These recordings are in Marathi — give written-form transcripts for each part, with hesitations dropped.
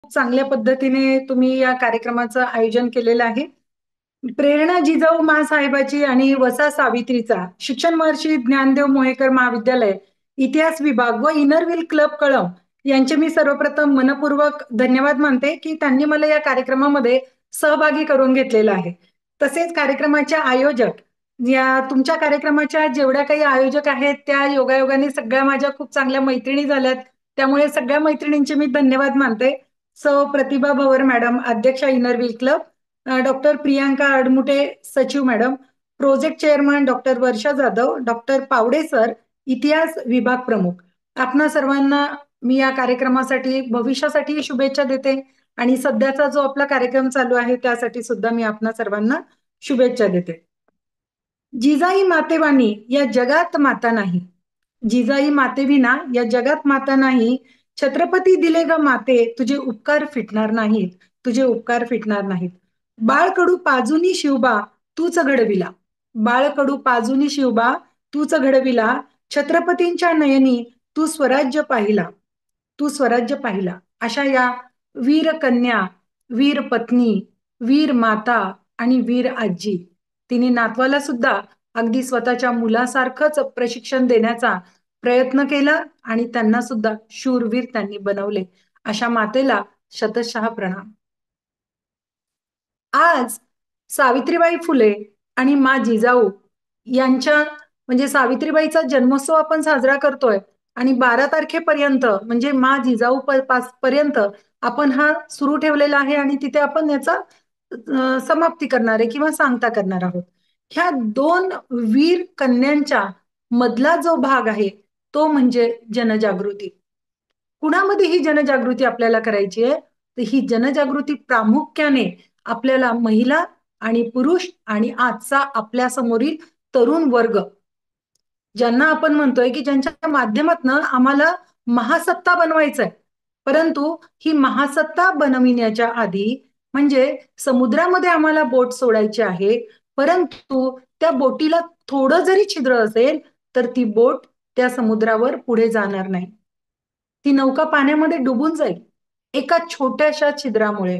चांगल्या पद्धतीने तुम्ही या कार्यक्रमाचं आयोजन केलेलं आहे. प्रेरणा जिजाऊ साहेबाची आणि वसा सावित्रीचा शिक्षण महर्षी ज्ञानदेव मोहेकर महाविद्यालय इतिहास विभाग व इनरव्हील क्लब कळंब यांचे मी सर्वप्रथम मनपूर्वक धन्यवाद मानते की त्यांनी मला या कार्यक्रमामध्ये सहभागी करून घेतलेलं आहे. तसेच कार्यक्रमाच्या आयोजक या तुमच्या कार्यक्रमाच्या जेवढ्या काही आयोजक आहेत त्या योगायोगाने सगळ्या माझ्या खूप चांगल्या मैत्रिणी झाल्यात. त्यामुळे सगळ्या मैत्रिणींचे मी धन्यवाद मानते. सौ प्रतिभा भवर मॅडम, अध्यक्षा इनरव्हील क्लब, डॉक्टर प्रियांका अडमुटे सचिव मॅडम, प्रोजेक्ट चेअरमन डॉक्टर वर्षा जाधव, डॉक्टर पावडे सर, इतिहास विभाग प्रमुख. आपणा सर्वांना मी या कार्यक्रमासाठी भविष्यासाठी शुभेच्छा देते आणि सध्याचा जो आपला कार्यक्रम चालू आहे त्यासाठी सुद्धा मी आपणा सर्वांना शुभेच्छा देते. जिजाई मातेवानी या जगात माता नाही. जिजाई मातेविना या जगात माता नाही. छत्रपती दिले ग माते, तुझे उपकार फिटणार नाहीत, तुझे उपकार फिटणार नाहीत. बाळकडू पाजुनी शिवबा तूच घडविला, बाळकडू पाजुनी शिवबा तूच घडविला. छत्रपतींच्या नयनी तू स्वराज्य पाहिला, तू स्वराज्य पाहिला. अशा या वीर कन्या, वीर पत्नी, वीर माता आणि वीर आजी, तिने नातवाला सुद्धा अगदी स्वतःच्या मुलासारखंच प्रशिक्षण देण्याचा प्रयत्न केला आणि त्यांना सुद्धा शूरवीर त्यांनी बनवले. अशा मातेला शतशः प्रणाम. आज सावित्रीबाई फुले आणि मा जिजाऊ यांच्या म्हणजे सावित्रीबाईचा जन्मोत्सव आपण साजरा करतोय आणि 12 तारखेपर्यंत म्हणजे मा जिजाऊ पर्यंत आपण हा सुरू ठेवलेला आहे आणि तिथे आपण याचा समाप्ती करणार आहे किंवा सांगता करणार आहोत. ह्या दोन वीर कन्यांच्या मधला जो भाग आहे तो म्हणजे जनजागृती. कुणामध्ये ही जनजागृती आपल्याला करायची आहे? तर ही जनजागृती प्रामुख्याने आपल्याला महिला आणि पुरुष आणि आजचा आपल्या समोरील तरुण वर्ग, ज्यांना आपण म्हणतोय की ज्यांच्या माध्यमातून आम्हाला महासत्ता बनवायचंय, परंतु ही महासत्ता बनविण्याच्या आधी म्हणजे समुद्रामध्ये आम्हाला बोट सोडायची आहे, परंतु त्या बोटीला थोडं जरी छिद्र असेल तर ती बोट त्या समुद्रावर पुढे जाणार नाही. ती नौका पाण्यामध्ये डुबून जाईल एका छोट्याशा छिद्रामुळे.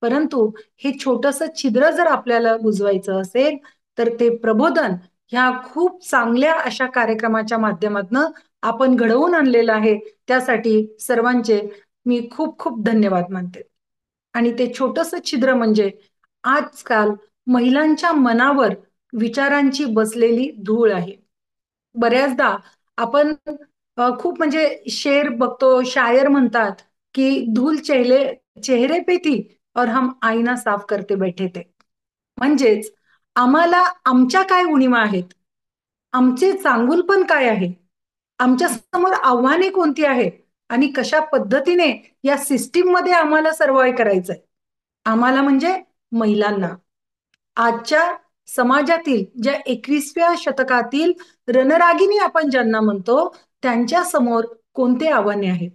परंतु हे छोटस छिद्र जर आपल्याला बुजवायचं असेल तर ते प्रबोधन ह्या खूप चांगल्या अशा कार्यक्रमाच्या माध्यमातून आपण घडवून आणलेलं आहे. त्यासाठी सर्वांचे मी खूप खूप धन्यवाद मानते. आणि ते छोटस छिद्र म्हणजे आजकाल महिलांच्या मनावर विचारांची बसलेली धूळ आहे. बऱ्याचदा आपण खूप म्हणजे शेर बघतो, शायर म्हणतात की धूल चेहरे पे थी और हम आईना साफ करते बैठे थे. म्हणजेच आम्हाला आमच्या काय उणीवा आहेत, आमचे चांगुलपण काय आहे, आमच्या समोर आव्हाने कोणती आहेत आणि कशा पद्धतीने या सिस्टीम मध्ये आम्हाला सर्वाइव्ह करायचंय. आम्हाला म्हणजे महिलांना, आजच्या समाजातील ज्या 21व्या शतकातील रणरागिणी आपण ज्यांना म्हणतो त्यांच्या समोर कोणते आव्हाने आहेत.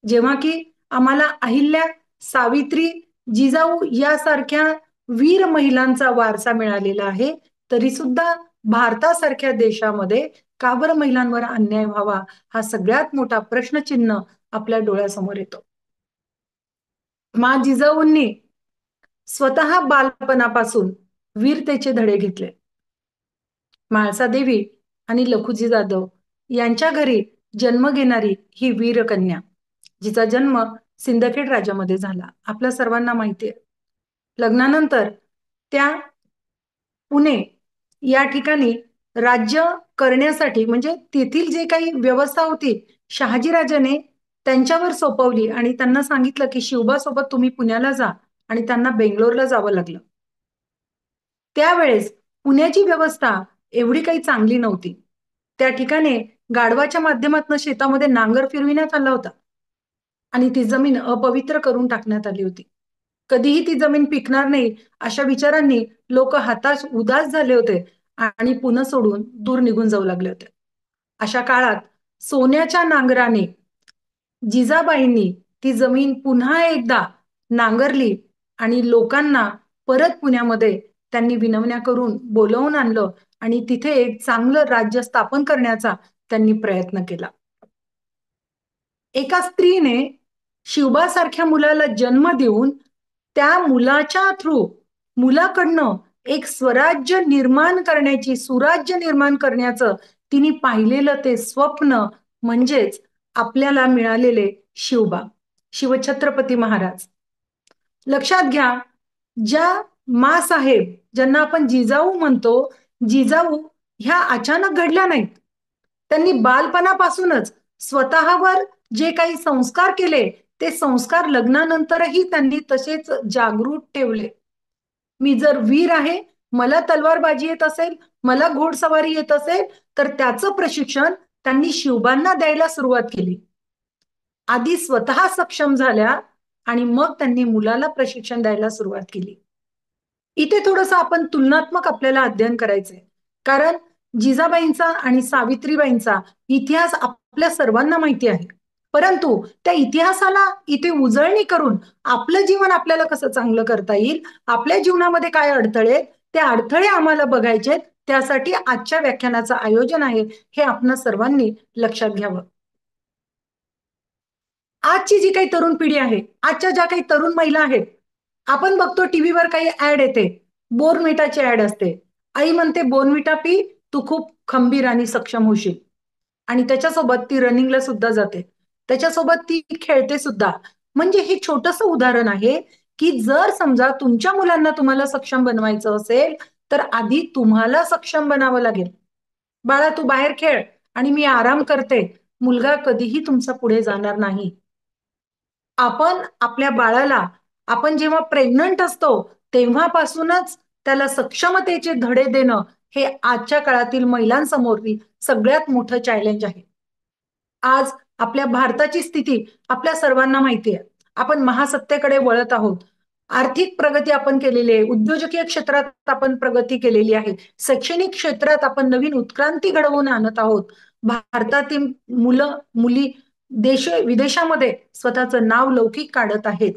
जेव्हा की आम्हाला अहिल्या, सावित्री, जिजाऊ यासारख्या वीर महिलांचा वारसा मिळालेला आहे, तरी सुद्धा भारतासारख्या देशामध्ये का बरं महिलांवर अन्याय व्हावा हा सगळ्यात मोठा प्रश्नचिन्ह आपल्या डोळ्यासमोर येतो. मा जिजाऊंनी स्वतः बालपणापासून वीरतेचे धडे घेतले. म्हाळसादेवी आणि लखुजी जाधव यांच्या घरी जन्म घेणारी ही वीरकन्या, जिचा जन्म सिंदखेड राजामध्ये झाला, आपल्या सर्वांना माहिती आहे. लग्नानंतर त्या पुणे या ठिकाणी राज्य करण्यासाठी म्हणजे तेथील जे काही व्यवस्था होती शहाजीराजाने त्यांच्यावर सोपवली आणि त्यांना सांगितलं की शिवबा सोबत तुम्ही पुण्याला जा, आणि त्यांना बेंगलोरला जावं लागलं. त्यावेळेस पुण्याची व्यवस्था एवढी काही चांगली नव्हती. त्या ठिकाणी गाढवाच्या माध्यमातून शेतामध्ये नांगर फिरविण्यात आला होता आणि ती जमीन अपवित्र करून टाकण्यात आली होती. कधीही ती जमीन पिकणार नाही अशा विचारांनी लोक हताश उदास झाले होते आणि पुणे सोडून दूर निघून जाऊ लागले होते. अशा काळात सोन्याच्या नांगराने जिजाबाईंनी ती जमीन पुन्हा एकदा नांगरली आणि लोकांना परत पुण्यामध्ये त्यांनी विनवण्या करून बोलवून आणलं आणि तिथे एक चांगलं राज्य स्थापन करण्याचा त्यांनी प्रयत्न केला. एका स्त्रीने शिवबासारख्या मुलाला जन्म देऊन त्या मुलाच्या थ्रू मुलाकडनं एक स्वराज्य निर्माण करण्याची, सुराज्य निर्माण करण्याचं तिने पाहिलेलं ते स्वप्न म्हणजेच आपल्याला मिळालेले शिवबा, शिवछत्रपती महाराज. लक्षात घ्या, ज्या माँसाहेब ज्यांना आपण जिजाऊ म्हणतो, जिजाऊ ह्या अचानक घडल्या नाहीत. त्यांनी बालपणापासूनच स्वतःवर जे काही संस्कार केले ते संस्कार लग्नानंतरही त्यांनी तसेच जागृत ठेवले. मी जर वीर आहे, मला तलवारबाजी येत असेल, मला घोडसवारी येत असेल, तर त्याचं प्रशिक्षण त्यांनी शिवबांना द्यायला सुरुवात केली. आधी स्वतः सक्षम झाल्या आणि मग त्यांनी मुलाला प्रशिक्षण द्यायला सुरुवात केली. इथे थोडंसं आपण तुलनात्मक आपल्याला अध्ययन करायचंय, कारण जिजाबाईंचा आणि सावित्रीबाईंचा इतिहास आपल्या सर्वांना माहिती आहे. परंतु त्या इतिहासाला इथे उजळणी करून आपलं जीवन आपल्याला कसं चांगलं करता येईल, आपल्या जीवनामध्ये काय अडथळे, ते अडथळे आम्हाला बघायचे, त्यासाठी आजच्या व्याख्यानाचं आयोजन आहे, हे आपण सर्वांनी लक्षात घ्यावं. आजची जी काही तरुण पिढी आहे, आजच्या ज्या काही तरुण महिला आहेत, आपण बघतो टीव्हीवर काही ऍड येते, बोर्नव्हिटाची ऍड असते. आई म्हणते बोर्नव्हिटा पी, तू खूप खंबीर आणि सक्षम होशील. आणि त्याच्यासोबत ती रनिंगला सुद्धा जाते, त्याच्यासोबत ती खेळते सुद्धा. म्हणजे हे छोटंसं उदाहरण आहे की जर समजा तुमच्या मुलांना तुम्हाला सक्षम बनवायचं असेल, तर आधी तुम्हाला सक्षम बनावं लागेल. बाळा तू बाहेर खेळ आणि मी आराम करते, मुलगा कधीही तुमचा पुढे जाणार नाही. आपण आपल्या बाळाला, आपण जेव्हा प्रेग्नंट असतो तेव्हापासूनच त्याला सक्षमतेचे धडे देणं हे आजच्या काळातील महिलांसमोरली सगळ्यात मोठं चॅलेंज आहे. आज आपल्या भारताची स्थिती आपल्या सर्वांना माहिती आहे. आपण महासत्तेकडे वळत आहोत. आर्थिक प्रगती आपण केलेली आहे, उद्योजकीय क्षेत्रात आपण प्रगती केलेली आहे, शैक्षणिक क्षेत्रात आपण नवीन उत्क्रांती घडवून आणत आहोत. भारतातील मुलं मुली देश विदेशामध्ये स्वतःचं नाव लौकिक काढत आहेत.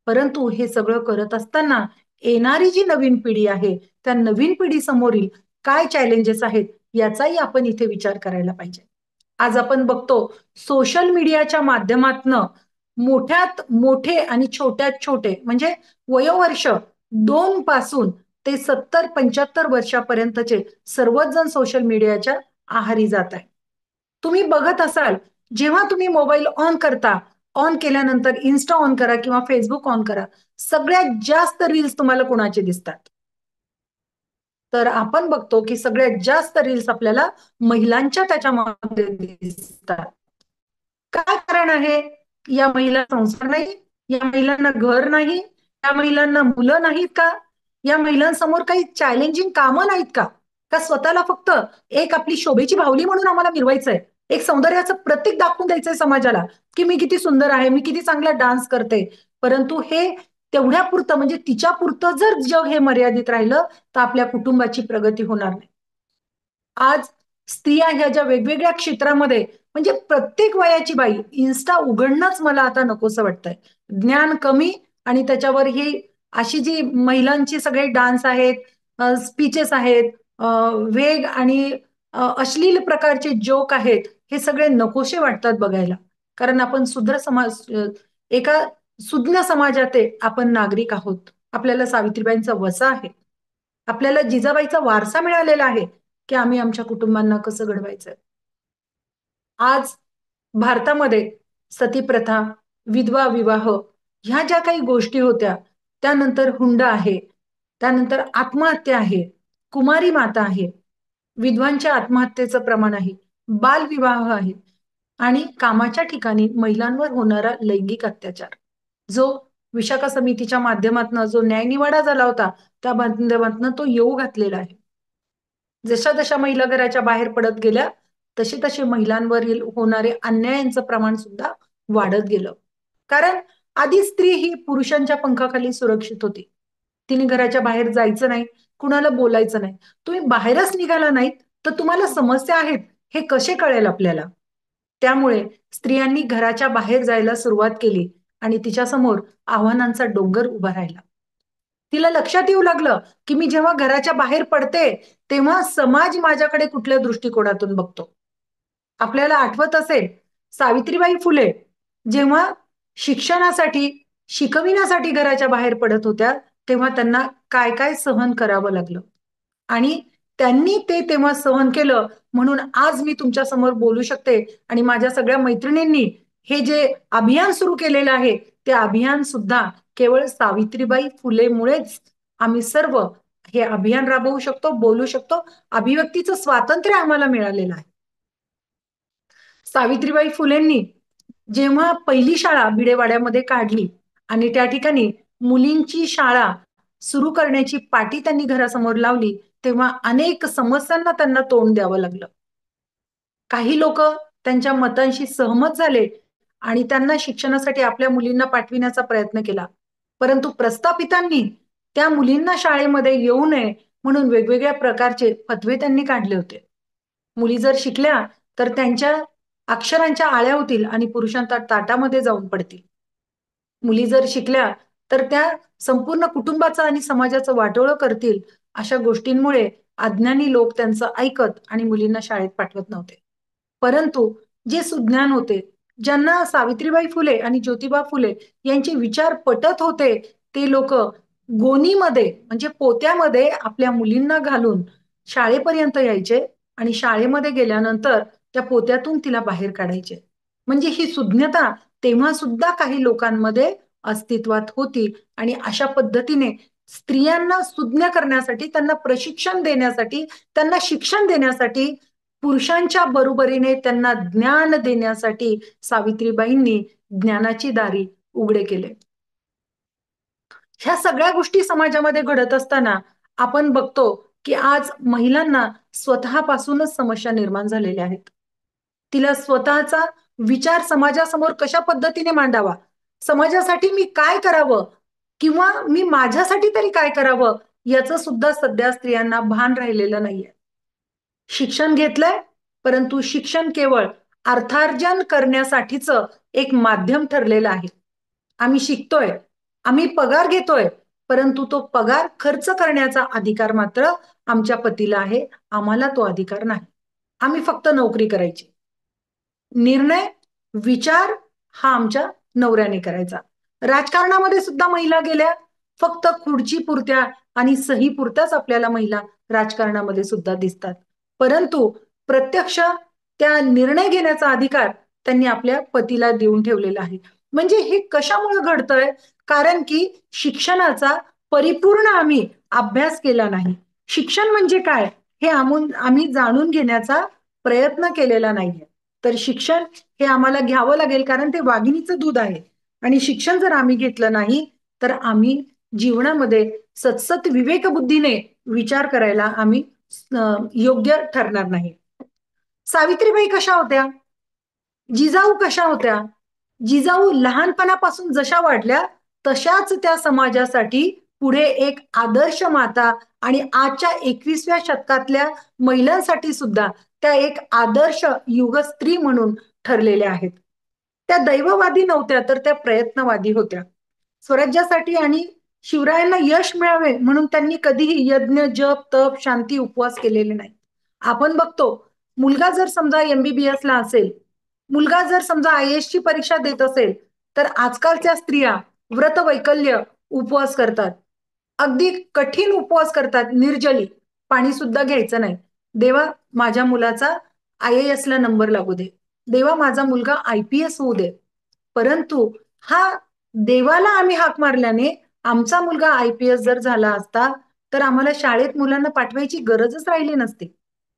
परंतु हे सगळं करत असताना येणारी जी नवीन पिढी आहे, त्या नवीन पिढी समोरील काय चॅलेंजेस आहेत याचाही आपण इथे विचार करायला पाहिजे. आज आपण बघतो सोशल मीडियाच्या माध्यमातनं मोठ्यात मोठे आणि छोट्यात छोटे म्हणजे वयोवर्ष 2 पासून ते 70-75 वर्षापर्यंतचे सर्वच जण सोशल मीडियाच्या आहारी जात आहे. तुम्ही बघत असाल, जेव्हा तुम्ही मोबाईल ऑन करता, ऑन केल्यानंतर इन्स्टा ऑन करा किंवा फेसबुक ऑन करा, सगळ्यात जास्त रील्स तुम्हाला कोणाचे दिसतात? तर आपण बघतो की सगळ्यात जास्त रील्स आपल्याला महिलांच्या त्याच्यामध्ये दिसतात. काय कारण आहे? या महिला संसार नाही, या महिलांना घर नाही, या महिलांना मुलं नाहीत का? या महिलांसमोर काही चॅलेंजिंग कामं नाहीत का? का स्वतःला फक्त एक आपली शोभेची बाहुली म्हणून आम्हाला मिरवायचंय, एक सौंदर्याचं प्रतीक दाखवून द्यायचंय समाजाला की मी किती सुंदर आहे, मी किती चांगला डान्स करते. परंतु हे तेवढ्यापुरतं म्हणजे तिच्यापुरतं जर जग हे मर्यादित राहिलं तर आपल्या कुटुंबाची प्रगती होणार नाही. आज स्त्रिया ह्या ज्या वेगवेगळ्या क्षेत्रामध्ये म्हणजे प्रत्येक वयाची बाई इन्स्टा उघडणंच मला आता नकोसं वाटतंय. ज्ञान कमी आणि त्याच्यावर ही अशी जी महिलांची सगळे डान्स आहेत, स्पीचेस आहेत, वेग आणि अश्लील प्रकारचे जोक आहेत, हे सगळे नकोसे वाटतात बघायला. कारण आपण शूद्र समाज, एका सुज्ञ समाजाचे आपण नागरिक आहोत. आपल्याला सावित्रीबाईंचा वसा आहे. आपल्याला जिजाबाईचा वारसा मिळालेला आहे की आम्ही आमच्या कुटुंबांना कसं घडवायचं. आज भारतामध्ये सतीप्रथा, विधवा विवाह ह्या ज्या काही गोष्टी होत्या, त्यानंतर हुंडा आहे, त्यानंतर आत्महत्या आहे, कुमारी माता आहे, विधवांच्या आत्महत्येचं प्रमाण आहे, बालविवाह आहे आणि कामाच्या ठिकाणी महिलांवर होणारा लैंगिक अत्याचार, जो विशाखा समितीच्या माध्यमातून जो न्यायनिवाडा झाला होता त्या माध्यमातून तो येऊ घातलेला आहे. जशा जशा महिला घराच्या बाहेर पडत गेल्या तसे तसे महिलांवरील होणारे अन्यायांचं प्रमाण सुद्धा वाढत गेलं. कारण आधी स्त्री ही पुरुषांच्या पंखाखाली सुरक्षित होती. तिने घराच्या बाहेर जायचं नाही, कुणाला बोलायचं नाही. तुम्ही बाहेरच निघाला नाहीत तर तुम्हाला समस्या आहेत हे कसे कळेल आपल्याला? त्यामुळे स्त्रियांनी घराच्या बाहेर जायला सुरुवात केली आणि तिच्यासमोर आव्हानांचा डोंगर उभा राहिला. तिला लक्षात येऊ लागलं की मी जेव्हा घराच्या बाहेर पडते तेव्हा समाज माझ्याकडे कुठल्या दृष्टिकोनातून बघतो. आपल्याला आठवत असेल सावित्रीबाई फुले जेव्हा शिक्षणासाठी, शिकविण्यासाठी घराच्या बाहेर पडत होत्या, तेव्हा त्यांना काय काय सहन करावं लागलं आणि त्यांनी ते तेव्हा सहन केलं म्हणून आज मी तुमच्या समोर बोलू शकते आणि माझ्या सगळ्या मैत्रिणींनी हे जे अभियान सुरू केलेलं आहे ते अभियान सुद्धा केवळ सावित्रीबाई फुलेमुळेच आम्ही सर्व हे अभियान राबवू शकतो, बोलू शकतो. अभिव्यक्तीचं स्वातंत्र्य आम्हाला मिळालेलं आहे. सावित्रीबाई फुलेंनी जेव्हा पहिली शाळा भिडेवाड्यामध्ये काढली आणि त्या ठिकाणी मुलींची शाळा सुरू करण्याची पाटी त्यांनी घरासमोर लावली, तेव्हा अनेक समस्यांना त्यांना तोंड द्यावं लागलं. काही लोक त्यांच्या मतांशी सहमत झाले आणि त्यांना शिक्षणासाठी आपल्या मुलींना पाठविण्याचा प्रयत्न केला. परंतु प्रस्थापितांनी त्या मुलींना शाळेमध्ये येऊ नये म्हणून वेगवेगळ्या प्रकारचे फतवे त्यांनी काढले होते. मुली जर शिकल्या तर त्यांच्या अक्षरांच्या आळ्या होतील आणि पुरुषांच्या ताटामध्ये जाऊन पडतील. मुली जर शिकल्या तर त्या संपूर्ण कुटुंबाचं आणि समाजाचं वाटोळं करतील. अशा गोष्टींमुळे अज्ञानी लोक त्यांचं ऐकत आणि मुलींना शाळेत पाठवत नव्हते. परंतु जे सुज्ञान होते, ज्यांना सावित्रीबाई फुले आणि ज्योतिबा फुले यांचे विचार पटत होते, ते लोक गोणीमध्ये म्हणजे पोत्यामध्ये आपल्या मुलींना घालून शाळेपर्यंत यायचे आणि शाळेमध्ये गेल्यानंतर त्या पोत्यातून तिला बाहेर काढायचे. म्हणजे ही सुज्ञता तेव्हा सुद्धा काही लोकांमध्ये अस्तित्वात होती आणि अशा पद्धतीने स्त्रियांना सुज्ञ करण्यासाठी, त्यांना प्रशिक्षण देण्यासाठी, त्यांना शिक्षण देण्यासाठी, पुरुषांच्या बरोबरीने त्यांना ज्ञान देण्यासाठी सावित्रीबाईंनी ज्ञानाची दारी उघडे केले. ह्या सगळ्या गोष्टी समाजामध्ये घडत असताना आपण बघतो की आज महिलांना स्वतःपासूनच समस्या निर्माण झालेल्या आहेत. तिला स्वतःचा विचार समाजासमोर कशा पद्धतीने मांडावा, समाजासाठी मी काय करावं किंवा मी माझ्यासाठी तरी काय करावं याचं सुद्धा सध्या स्त्रियांना भान राहिलेलं नाहीये. शिक्षण घेतलंय, परंतु शिक्षण केवळ अर्थार्जन करण्यासाठीचं एक माध्यम ठरलेलं आहे. आम्ही शिकतोय, आम्ही पगार घेतोय, परंतु तो पगार खर्च करण्याचा अधिकार मात्र आमच्या पतीला आहे, आम्हाला तो अधिकार नाही. आम्ही फक्त नोकरी करायची. निर्णय, विचार हा आमच्या नवऱ्याने करायचा. राजकारणामध्ये सुद्धा महिला गेल्या, फक्त खुर्ची पुरत्या आणि सही पुरत्याच आपल्याला महिला राजकारणामध्ये सुद्धा दिसतात. परंतु प्रत्यक्ष त्या निर्णय घेण्याचा अधिकार त्यांनी आपल्या पतीला देऊन ठेवलेला आहे. म्हणजे हे कशामुळे घडतंय? कारण की शिक्षणाचा परिपूर्ण आम्ही अभ्यास केला नाही. शिक्षण म्हणजे काय हे आम्ही जाणून घेण्याचा प्रयत्न केलेला नाहीये. तर शिक्षण हे आम्हाला घ्यावं लागेल कारण ते वाघिणीचं दूध आहे आणि शिक्षण जर आम्ही घेतलं नाही तर आम्ही जीवनामध्ये सतसत विवेकबुद्धीने विचार करायला आम्ही योग्य ठरणार नाही. सावित्रीबाई कशा होत्या? जिजाऊ कशा होत्या? जिजाऊ लहानपणापासून जशा वाढल्या तशाच त्या समाजासाठी पुढे एक आदर्श माता आणि आजच्या 21व्या शतकातल्या महिलांसाठी सुद्धा त्या एक आदर्श युगस्त्री म्हणून ठरलेल्या आहेत. त्या दैववादी नव्हत्या तर त्या प्रयत्नवादी होत्या. स्वराज्यासाठी आणि शिवरायांना यश मिळावे म्हणून त्यांनी कधीही यज्ञ, जप, तप, शांती, उपवास केलेले नाही. आपण बघतो मुलगा जर समजा MBBS ला असेल, मुलगा जर समजा IAS ची परीक्षा देत असेल तर आजकालच्या स्त्रिया व्रत वैकल्य उपवास करतात. अगदी कठीण उपवास करतात, निर्जली, पाणी सुद्धा घ्यायचं नाही. देवा माझ्या मुलाचा IAS ला नंबर लागू दे, देवा माझा मुलगा IPS होऊ दे. परंतु हा देवाला आम्ही हाक मारल्याने आमचा मुलगा IPS जर झाला असता तर आम्हाला शाळेत मुलांना पाठवायची गरजच राहिली नसती.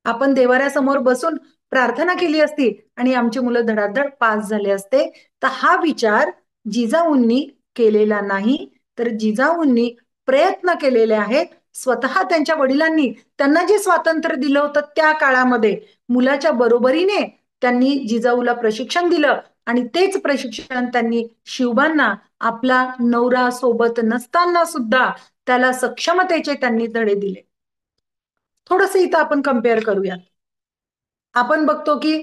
आपण देवाऱ्यासमोर बसून प्रार्थना केली असती आणि आमची मुलं धडाधड पास झाले असते. तर हा विचार जिजाऊंनी केलेला नाही, तर जिजाऊंनी प्रयत्न केलेले आहेत. स्वतः त्यांच्या वडिलांनी त्यांना जे स्वातंत्र्य दिलं होतं त्या काळामध्ये मुलाच्या बरोबरीने त्यांनी जिजाऊला प्रशिक्षण दिलं आणि तेच प्रशिक्षण त्यांनी शिवबांना आपला नवरा सोबत नसताना सुद्धा त्याला सक्षमतेचे त्यांनी धडे दिले. थोडंसं इथं आपण कम्पेअर करूया. आपण बघतो की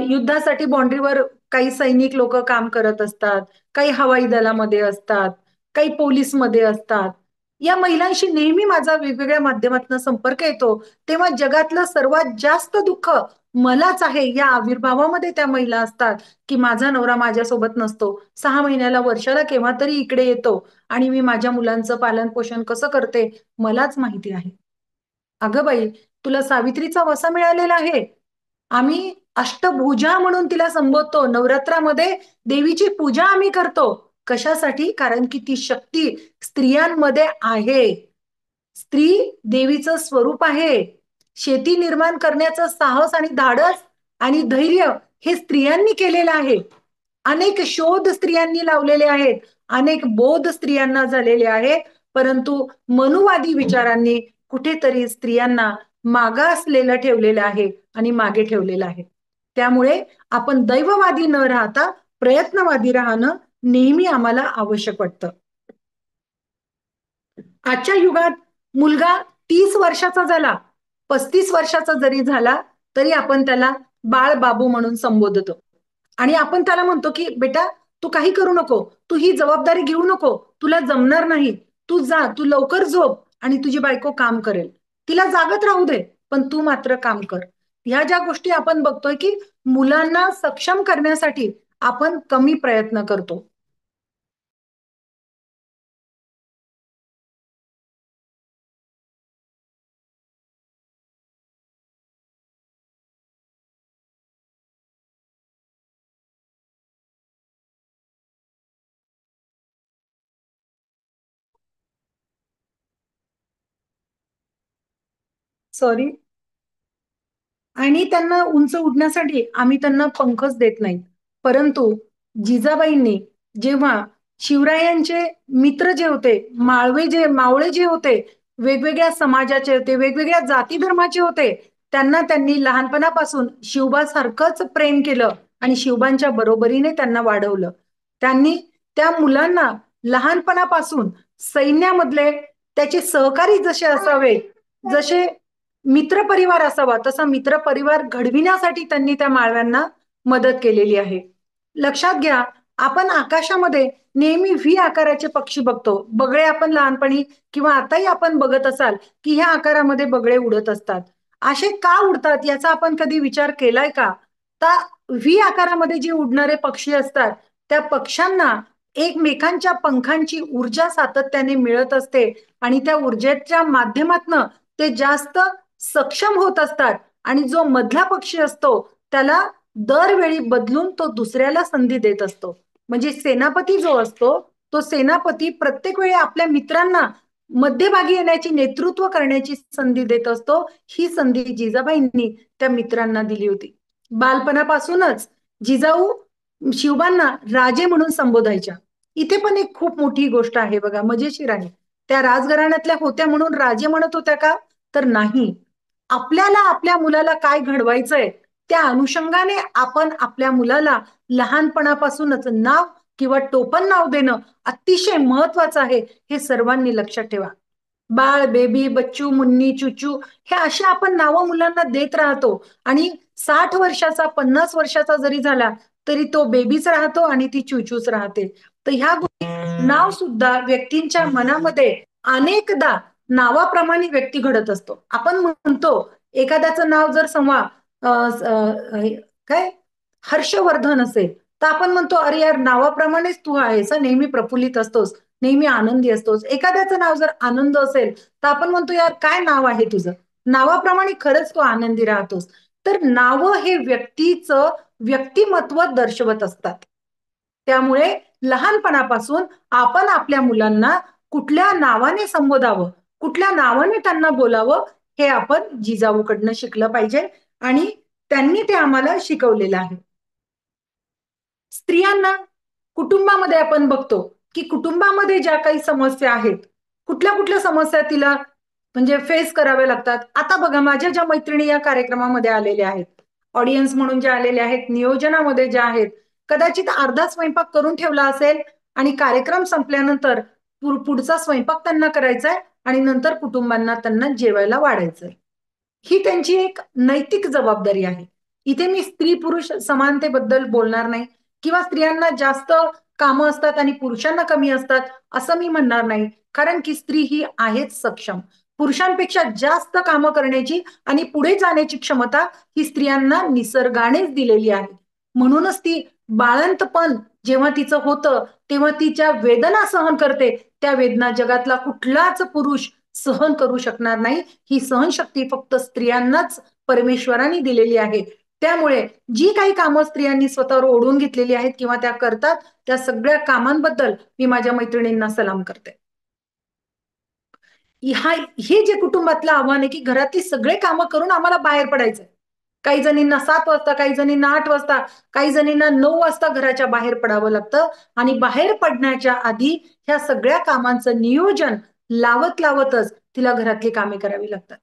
युद्धासाठी बाउंड्रीवर काही सैनिक लोक काम करत असतात, काही हवाई दलामध्ये असतात, काही पोलीसमध्ये असतात. या महिलांशी नेहमी माझा वेगवेगळ्या माध्यमातून संपर्क येतो तेव्हा जगातलं सर्वात जास्त दुःख मलाच आहे या आविर्भावामध्ये त्या महिला असतात, की माझा नवरा माझ्यासोबत नसतो, 6 महिन्याला वर्षाला केव्हा तरी इकडे येतो आणि मी माझ्या मुलांचं पालन पोषण कसं करते मलाच माहिती आहे. अगं बाई, तुला सावित्रीचा वसा मिळालेला आहे. आम्ही अष्टभुजा म्हणून तिला संबोधतो. नवरात्रामध्ये देवीची पूजा आम्ही करतो. कशासाठी? कारण की ती शक्ती स्त्रियांमध्ये आहे. स्त्री देवीचं स्वरूप आहे. शेती निर्माण करण्याचं साहस आणि धाडस आणि धैर्य हे स्त्रियांनी केलेलं आहे. अनेक शोध स्त्रियांनी लावलेले आहेत. अनेक बोध स्त्रियांना झालेले आहेत. परंतु मनुवादी विचारांनी कुठेतरी स्त्रियांना मागासलेलं ठेवलेलं आहे आणि मागे ठेवलेलं आहे. त्यामुळे आपण दैववादी न राहता प्रयत्नवादी राहणं नेहमी आम्हाला आवश्यक वाटतं. आजच्या युगात मुलगा 30 वर्षाचा झाला, 35 वर्षाचा जरी झाला तरी आपण त्याला बाळ बाबू म्हणून संबोधतो आणि आपण त्याला म्हणतो की बेटा तू काही करू नको, तू ही जबाबदारी घेऊ नको, तुला जमणार नाही, तू जा, तू लवकर झोप आणि तुझी बायको काम करेल, तिला जागत राहू दे पण तू मात्र काम कर. ह्या ज्या गोष्टी आपण बघतोय की मुलांना सक्षम करण्यासाठी आपण कमी प्रयत्न करतो. सॉरी. आणि त्यांना उंच उडण्यासाठी आम्ही त्यांना पंखच देत नाही. परंतु जिजाबाईंनी जेव्हा शिवरायांचे मित्र जे होते, मावळे जे होते, वेगवेगळ्या समाजाचे होते, वेगवेगळ्या जाती धर्माचे होते, त्यांना त्यांनी लहानपणापासून शिवबासारखंच प्रेम केलं आणि शिवबांच्या बरोबरीने त्यांना वाढवलं. त्यांनी त्या मुलांना लहानपणापासून सैन्यामधले त्याचे सहकारी जसे असावे, जसे मित्रपरिवार असावा तसा मित्रपरिवार घडविण्यासाठी त्यांनी त्या माळव्यांना मदत केलेली आहे. लक्षात घ्या, आपण आकाशामध्ये नेहमी व्ही आकाराचे पक्षी बघतो. बगळे आपण लहानपणी किंवा आताही आपण बघत असाल की ह्या आकारामध्ये बगळे उडत असतात. असे का उडतात याचा आपण कधी विचार केलाय का? तर व्ही आकारामध्ये जे उडणारे पक्षी असतात त्या पक्ष्यांना एकमेकांच्या पंखांची ऊर्जा सातत्याने मिळत असते आणि त्या ऊर्जेच्या माध्यमातनं ते जास्त सक्षम होत असतात आणि जो मधला पक्षी असतो त्याला दरवेळी बदलून तो दुसऱ्याला संधी देत असतो. म्हणजे सेनापती जो असतो तो सेनापती प्रत्येक वेळी आपल्या मित्रांना मध्यभागी येण्याची, नेतृत्व करण्याची संधी देत असतो. ही संधी जिजाबाईंनी त्या मित्रांना दिली होती. बालपणापासूनच जिजाऊ शिवबांना राजे म्हणून संबोधायच्या. इथे पण एक खूप मोठी गोष्ट आहे बघा, मजेशीर आहे. त्या राजघराण्यातल्या होत्या म्हणून राजे म्हणत होत्या का? तर नाही. आपल्याला आपल्या मुलाला काय घडवायचंय त्या अनुषंगाने आपण आपल्या मुलाला लहानपणापासूनच नाव किंवा टोपण नाव देणं अतिशय महत्वाचं आहे, हे सर्वांनी लक्षात ठेवा. बाळ, बेबी, बच्चू, मुन्नी, चुचू हे अशी आपण नावं मुलांना देत राहतो आणि 60 वर्षाचा 50 वर्षाचा जरी झाला तरी तो बेबीच राहतो आणि ती चुचूच राहते. तर ह्या नाव सुद्धा व्यक्तींच्या मनामध्ये अनेकदा नावाप्रमाणे व्यक्ती घडत असतो. आपण म्हणतो एखाद्याचं नाव जर काय हर्षवर्धन असेल तर आपण म्हणतो अरे यार नावाप्रमाणेच तू आहेस, नेहमी प्रफुल्लित असतोस, नेहमी आनंदी असतोस. एखाद्याचं नाव जर आनंद असेल तर आपण म्हणतो यार काय नाव आहे तुझं, नावाप्रमाणे खरंच तू आनंदी राहतोस. तर नावं हे व्यक्तीचं व्यक्तिमत्व दर्शवत असतात. त्यामुळे लहानपणापासून आपण आपल्या मुलांना कुठल्या नावाने संबोधावं, कुठल्या नावाने त्यांना बोलावं हे आपण जिजाऊकडनं शिकलं पाहिजे आणि त्यांनी ते आम्हाला शिकवलेलं आहे. स्त्रियांना कुटुंबामध्ये आपण बघतो की कुटुंबामध्ये ज्या काही समस्या आहेत, कुठल्या कुठल्या समस्या तिला म्हणजे फेस कराव्या लागतात. आता बघा माझ्या ज्या मैत्रिणी या कार्यक्रमामध्ये आलेल्या आहेत, ऑडियन्स म्हणून ज्या आलेल्या आहेत, नियोजनामध्ये ज्या आहेत, कदाचित अर्धा स्वयंपाक करून ठेवला असेल आणि कार्यक्रम संपल्यानंतर पुढचा स्वयंपाक त्यांना करायचा आहे आणि नंतर कुटुंबांना त्यांना जेवायला वाढायचंय. ही त्यांची एक नैतिक जबाबदारी आहे. इथे मी स्त्री पुरुष समानतेबद्दल बोलणार नाही किंवा स्त्रियांना जास्त कामं असतात आणि पुरुषांना कमी असतात असं मी म्हणणार नाही, कारण की स्त्री ही आहेच सक्षम. पुरुषांपेक्षा जास्त कामं करण्याची आणि पुढे जाण्याची क्षमता ही स्त्रियांना निसर्गानेच दिलेली आहे. म्हणूनच ती बाळंतपण जेव्हा तिचं होतं तेव्हा तिच्या वेदना सहन करते. त्या वेदना जगातला कुठलाच पुरुष सहन करू शकणार नाही. ही सहनशक्ती फक्त स्त्रियांनाच परमेश्वराने दिलेली आहे. त्यामुळे जी काही कामं स्त्रियांनी स्वतःवर ओढून घेतलेली आहेत किंवा त्या करतात, त्या सगळ्या कामांबद्दल मी माझ्या मैत्रिणींना सलाम करते. हे जे कुटुंबातलं आव्हान आहे, की घरातली सगळे कामं करून आम्हाला बाहेर पडायचंय. काही जणींना 7 वाजता, काही जणींना 8 वाजता, काही जणींना 9 वाजता घराच्या बाहेर पडावं लागतं आणि बाहेर पडण्याच्या आधी ह्या सगळ्या कामांचं नियोजन लावत-लावतच तिला घरातली कामे करावी लागतात.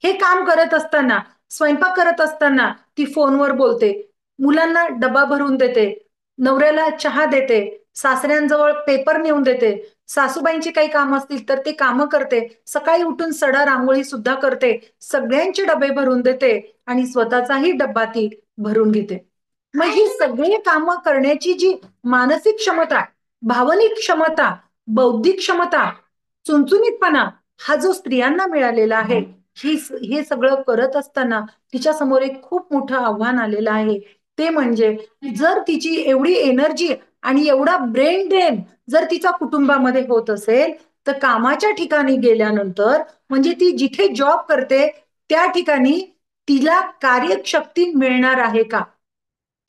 हे काम करत असताना, स्वयंपाक करत असताना ती फोनवर बोलते, मुलांना डबा भरून देते, नवऱ्याला चहा देते, सासऱ्यांजवळ पेपर नेऊन देते, सासूबाईंची काही कामं असतील तर ते कामं करते, सकाळी उठून सडा रांगोळी सुद्धा करते, सगळ्यांचे डबे भरून देते आणि स्वतःचाही डब्बा ती भरून घेते. मग ही सगळी कामं करण्याची जी मानसिक क्षमता, भावनिक क्षमता, बौद्धिक क्षमता, चुणचुणीतपणा हा जो स्त्रियांना मिळालेला आहे, हे सगळं करत असताना तिच्या समोर एक खूप मोठं आव्हान आलेलं आहे. ते म्हणजे जर तिची एवढी एनर्जी आणि एवढा ब्रेन ड्रेन जर तिच्या कुटुंबामध्ये होत असेल, तर कामाच्या ठिकाणी गेल्यानंतर म्हणजे ती जिथे जॉब करते त्या ठिकाणी तिला कार्यशक्ती मिळणार आहे का?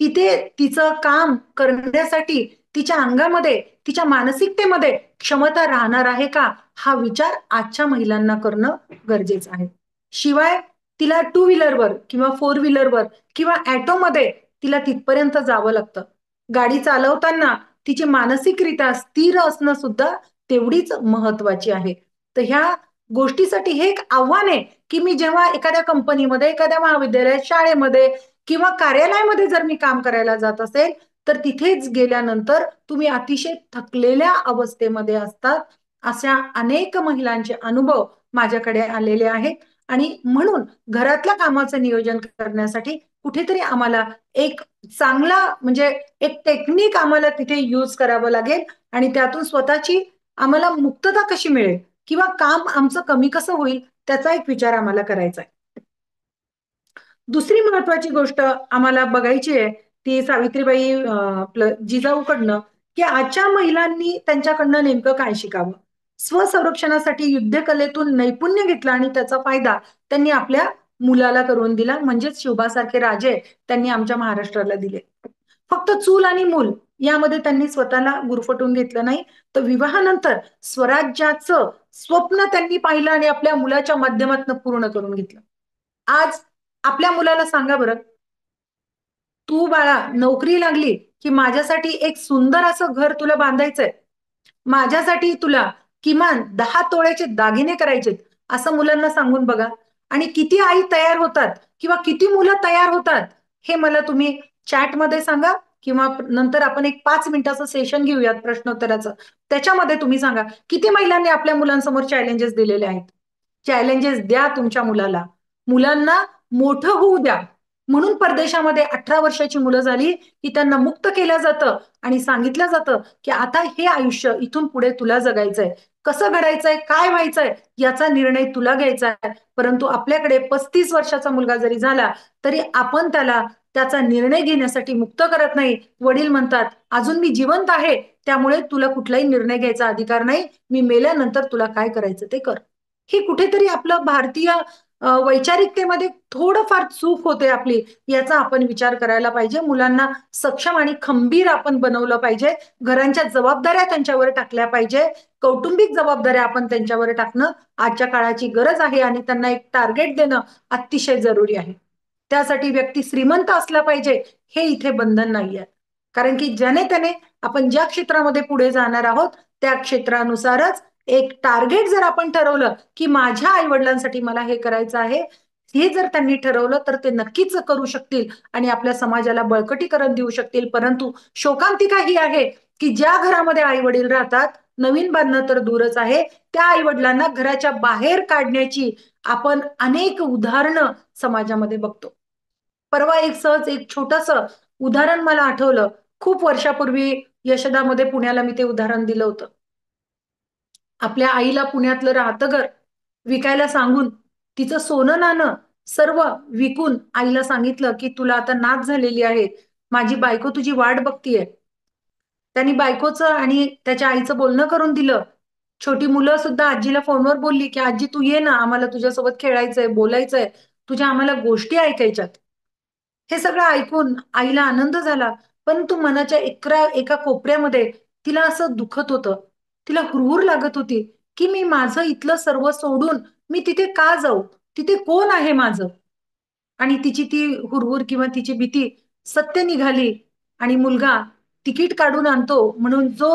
तिथे तिचं काम करण्यासाठी तिच्या अंगामध्ये, तिच्या मानसिकतेमध्ये क्षमता राहणार आहे का? हा विचार आजच्या महिलांना करणं गरजेचं आहे. शिवाय तिला टू व्हीलरवर किंवा फोर व्हीलरवर किंवा ऑटोमध्ये तिला तिथपर्यंत जावं लागतं. गाडी चालवताना तिची मानसिकरित्या स्थिर असणं सुद्धा तेवढीच महत्वाची आहे. तर ह्या गोष्टीसाठी हे एक आव्हान आहे, की मी जेव्हा एखाद्या कंपनीमध्ये, एखाद्या महाविद्यालयात, शाळेमध्ये किंवा कार्यालयामध्ये जर मी काम करायला जात असेल, तर तिथेच गेल्यानंतर तुम्ही अतिशय थकलेल्या अवस्थेमध्ये असतात. अशा अनेक महिलांचे अनुभव माझ्याकडे आलेले आहेत आणि म्हणून घरातल्या कामाचं नियोजन करण्यासाठी कुठेतरी आम्हाला एक चांगला म्हणजे एक टेक्निक आम्हाला तिथे यूज करावं लागेल आणि त्यातून स्वतःची आम्हाला मुक्तता कशी मिळेल किंवा काम आमचं कमी कसं होईल त्याचा एक विचार आम्हाला करायचा आहे. दुसरी महत्वाची गोष्ट आम्हाला बघायची आहे ती सावित्रीबाई आपलं जिजाऊकडनं, की आजच्या महिलांनी त्यांच्याकडनं नेमकं काय शिकावं. स्वसंरक्षणासाठी युद्धकलेतून नैपुण्य घेतलं आणि त्याचा फायदा त्यांनी आपल्या मुलाला करून दिला. म्हणजेच शिवबासारखे राजे त्यांनी आमच्या महाराष्ट्राला दिले. फक्त चूल आणि मूल यामध्ये त्यांनी स्वतःला गुरफटून घेतलं नाही, तर विवाहानंतर स्वराज्याचं स्वप्न त्यांनी पाहिलं आणि आपल्या मुलाच्या माध्यमातून पूर्ण करून घेतलं. आज आपल्या मुलाला सांगा बरं, तू बाळा नोकरी लागली की माझ्यासाठी एक सुंदर असं घर तुला बांधायचंय. माझ्यासाठी तुला किमान 10 तोळ्याचे दागिने करायचेत, असं मुलांना सांगून बघा. आणि किती आई तयार होतात किंवा किती मुलं तयार होतात, हे मला तुम्ही चॅटमध्ये सांगा किंवा नंतर आपण एक 5 मिनिटाचं सेशन घेऊयात प्रश्नोत्तराचं. त्याच्यामध्ये तुम्ही सांगा, किती महिलांनी आपल्या मुलांसमोर चॅलेंजेस दिलेले आहेत. चॅलेंजेस द्या तुमच्या मुलाला. मुलांना मोठं होऊ द्या. म्हणून परदेशामध्ये 18 वर्षाची मुलं झाली, की त्यांना मुक्त केलं जातं आणि सांगितलं जातं, की आता हे आयुष्य इथून पुढे तुला जगायचंय. कसं घडायचंय, काय व्हायचंय याचा निर्णय तुला घ्यायचा आहे. परंतु आपल्याकडे 35 वर्षाचा मुलगा जरी झाला, तरी आपण त्याला त्याचा निर्णय घेण्यासाठी मुक्त करत नाही. वडील म्हणतात, "अजून मी जिवंत आहे, त्यामुळे तुला कुठलाही निर्णय घ्यायचा अधिकार नाही. मी मेल्यानंतर तुला काय करायचं ते कर." हे कुठेतरी आपलं भारतीय वैचारिकतेमध्ये थोडंफार चूक होते आपली, याचा आपण विचार करायला पाहिजे. मुलांना सक्षम आणि खंबीर आपण बनवलं पाहिजे. घरांच्या जबाबदाऱ्या त्यांच्यावर टाकल्या पाहिजे. कौटुंबिक जबाबदाऱ्या आपण त्यांच्यावर टाकणं आजच्या काळाची गरज आहे आणि त्यांना एक टार्गेट देणं अतिशय जरुरी आहे. त्यासाठी व्यक्ती श्रीमंत असला पाहिजे, हे इथे बंधन नाहीये. कारण की ज्याने-त्याने आपण ज्या क्षेत्रामध्ये पुढे जाणार आहोत, त्या क्षेत्रानुसारच एक टार्गेट जर आपण ठरवलं, की माझ्या आई-वडिलांसाठी मला हे करायचं आहे, हे जर त्यांनी ठरवलं, तर ते नक्कीच करू शकतील आणि आपल्या समाजाला बळकटीकरण देऊ शकतील. परंतु शोकांतिका ही आहे, की ज्या घरामध्ये आई-वडील राहतात, नवीन बांधणं तर दूरच आहे, त्या आई-वडिलांना घराच्या बाहेर काढण्याची आपण अनेक उदाहरणं समाजामध्ये बघतो. परवा एक सहज एक छोटंसं उदाहरण मला आठवलं. खूप वर्षापूर्वी यशोदामध्ये पुण्याला मी ते उदाहरण दिलं होतं. आपल्या आईला पुण्यातलं राहतं घर विकायला सांगून तिचं सोनं नाणं सर्व विकून आईला सांगितलं की तुला आता नाच झालेली आहे, माझी बायको तुझी वाट बघतीये. त्यांनी बायकोचं आणि त्याच्या आईचं बोलणं करून दिलं. छोटी मुलं सुद्धा आजीला फोनवर बोलली की आजी तू ये ना, आम्हाला तुझ्यासोबत खेळायचंय, बोलायचंय, तुझ्या आम्हाला गोष्टी ऐकायच्यात. हे सगळं ऐकून आईला आनंद झाला, परंतु मनाच्या एका कोपऱ्यामध्ये तिला असं दुखत होतं. तिला हुरहुर लागत होती की मी माझं इथलं सर्व सोडून मी तिथे का जाऊ? तिथे कोण आहे माझं? आणि तिची ती हुरहुर किंवा तिची भीती सत्य निघाली आणि मुलगा तिकीट काढून आणतो म्हणून जो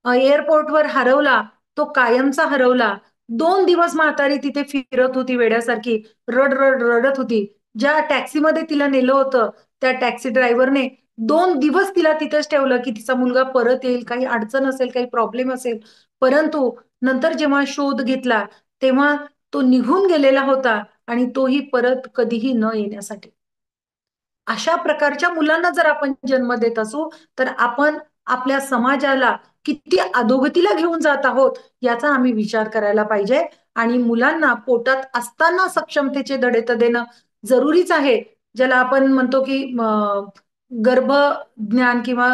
एअरपोर्टवर हरवला, तो कायमचा हरवला. 2 दिवस म्हातारी तिथे फिरत होती वेड्यासारखी, रडत होती. ज्या टॅक्सीमध्ये तिला नेलं होतं, त्या टॅक्सी ड्रायव्हरने 2 दिवस तिला तिथेच ठेवलं, की तिचा मुलगा परत येईल, काही अडचण असेल, काही प्रॉब्लेम असेल. परंतु नंतर जेव्हा शोध घेतला, तेव्हा तो निघून गेलेला होता आणि तोही परत कधीही न येण्यासाठी. अशा प्रकारच्या मुलांना जर आपण जन्म देत असू, तर आपण आपल्या समाजाला किती अधोगतीला घेऊन जात आहोत, याचा आम्ही विचार करायला पाहिजे आणि मुलांना पोटात असताना सक्षमतेचे धडे तर देणं जरुरीच आहे. ज्याला आपण म्हणतो की गर्भज्ञान किंवा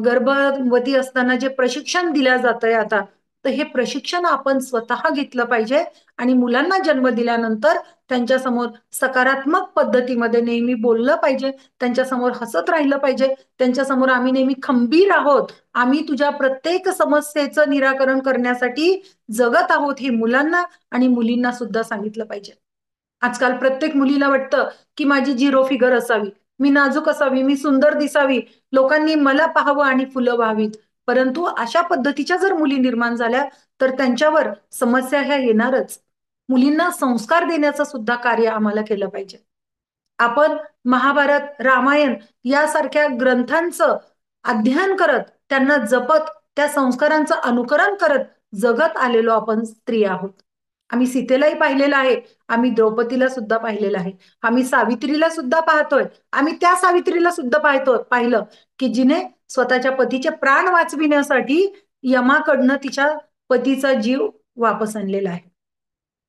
गर्भवती असताना जे प्रशिक्षण दिलं जातंय आता, तर हे प्रशिक्षण आपण स्वतः घेतलं पाहिजे आणि मुलांना जन्म दिल्यानंतर त्यांच्यासमोर सकारात्मक पद्धतीमध्ये नेहमी बोललं पाहिजे, त्यांच्यासमोर हसत राहिलं पाहिजे, त्यांच्यासमोर आम्ही नेहमी खंबीर आहोत, आम्ही तुझ्या प्रत्येक समस्येचं निराकरण करण्यासाठी जगत आहोत, हे मुलांना आणि मुलींना सुद्धा सांगितलं पाहिजे. आजकाल प्रत्येक मुलीला वाटतं की माझी झिरो फिगर असावी, मी नाजूक असावी, मी सुंदर दिसावी, लोकांनी मला पाहावं आणि फुलं व्हावीत. परंतु अशा पद्धतीच्या जर मुली निर्माण झाल्या तर त्यांच्यावर समस्या ह्या येणारच. मुलींना संस्कार देण्याचं सुद्धा कार्य आम्हाला केलं पाहिजे. आपण महाभारत, रामायण यासारख्या ग्रंथांचं अध्ययन करत, त्यांना जपत, त्या संस्कारांचं अनुकरण करत जगत आलेलो आपण स्त्रिया आहोत. आम्ही सीतेलाही पाहिलेलं आहे, आम्ही द्रौपदीला सुद्धा पाहिलेलं आहे, आम्ही सावित्रीला सुद्धा पाहतोय, आम्ही त्या सावित्रीला सुद्धा पाहिलं की जिने स्वतःच्या पतीचे प्राण वाचविण्यासाठी यमाकडनं तिच्या पतीचा जीव वापस आणलेला आहे.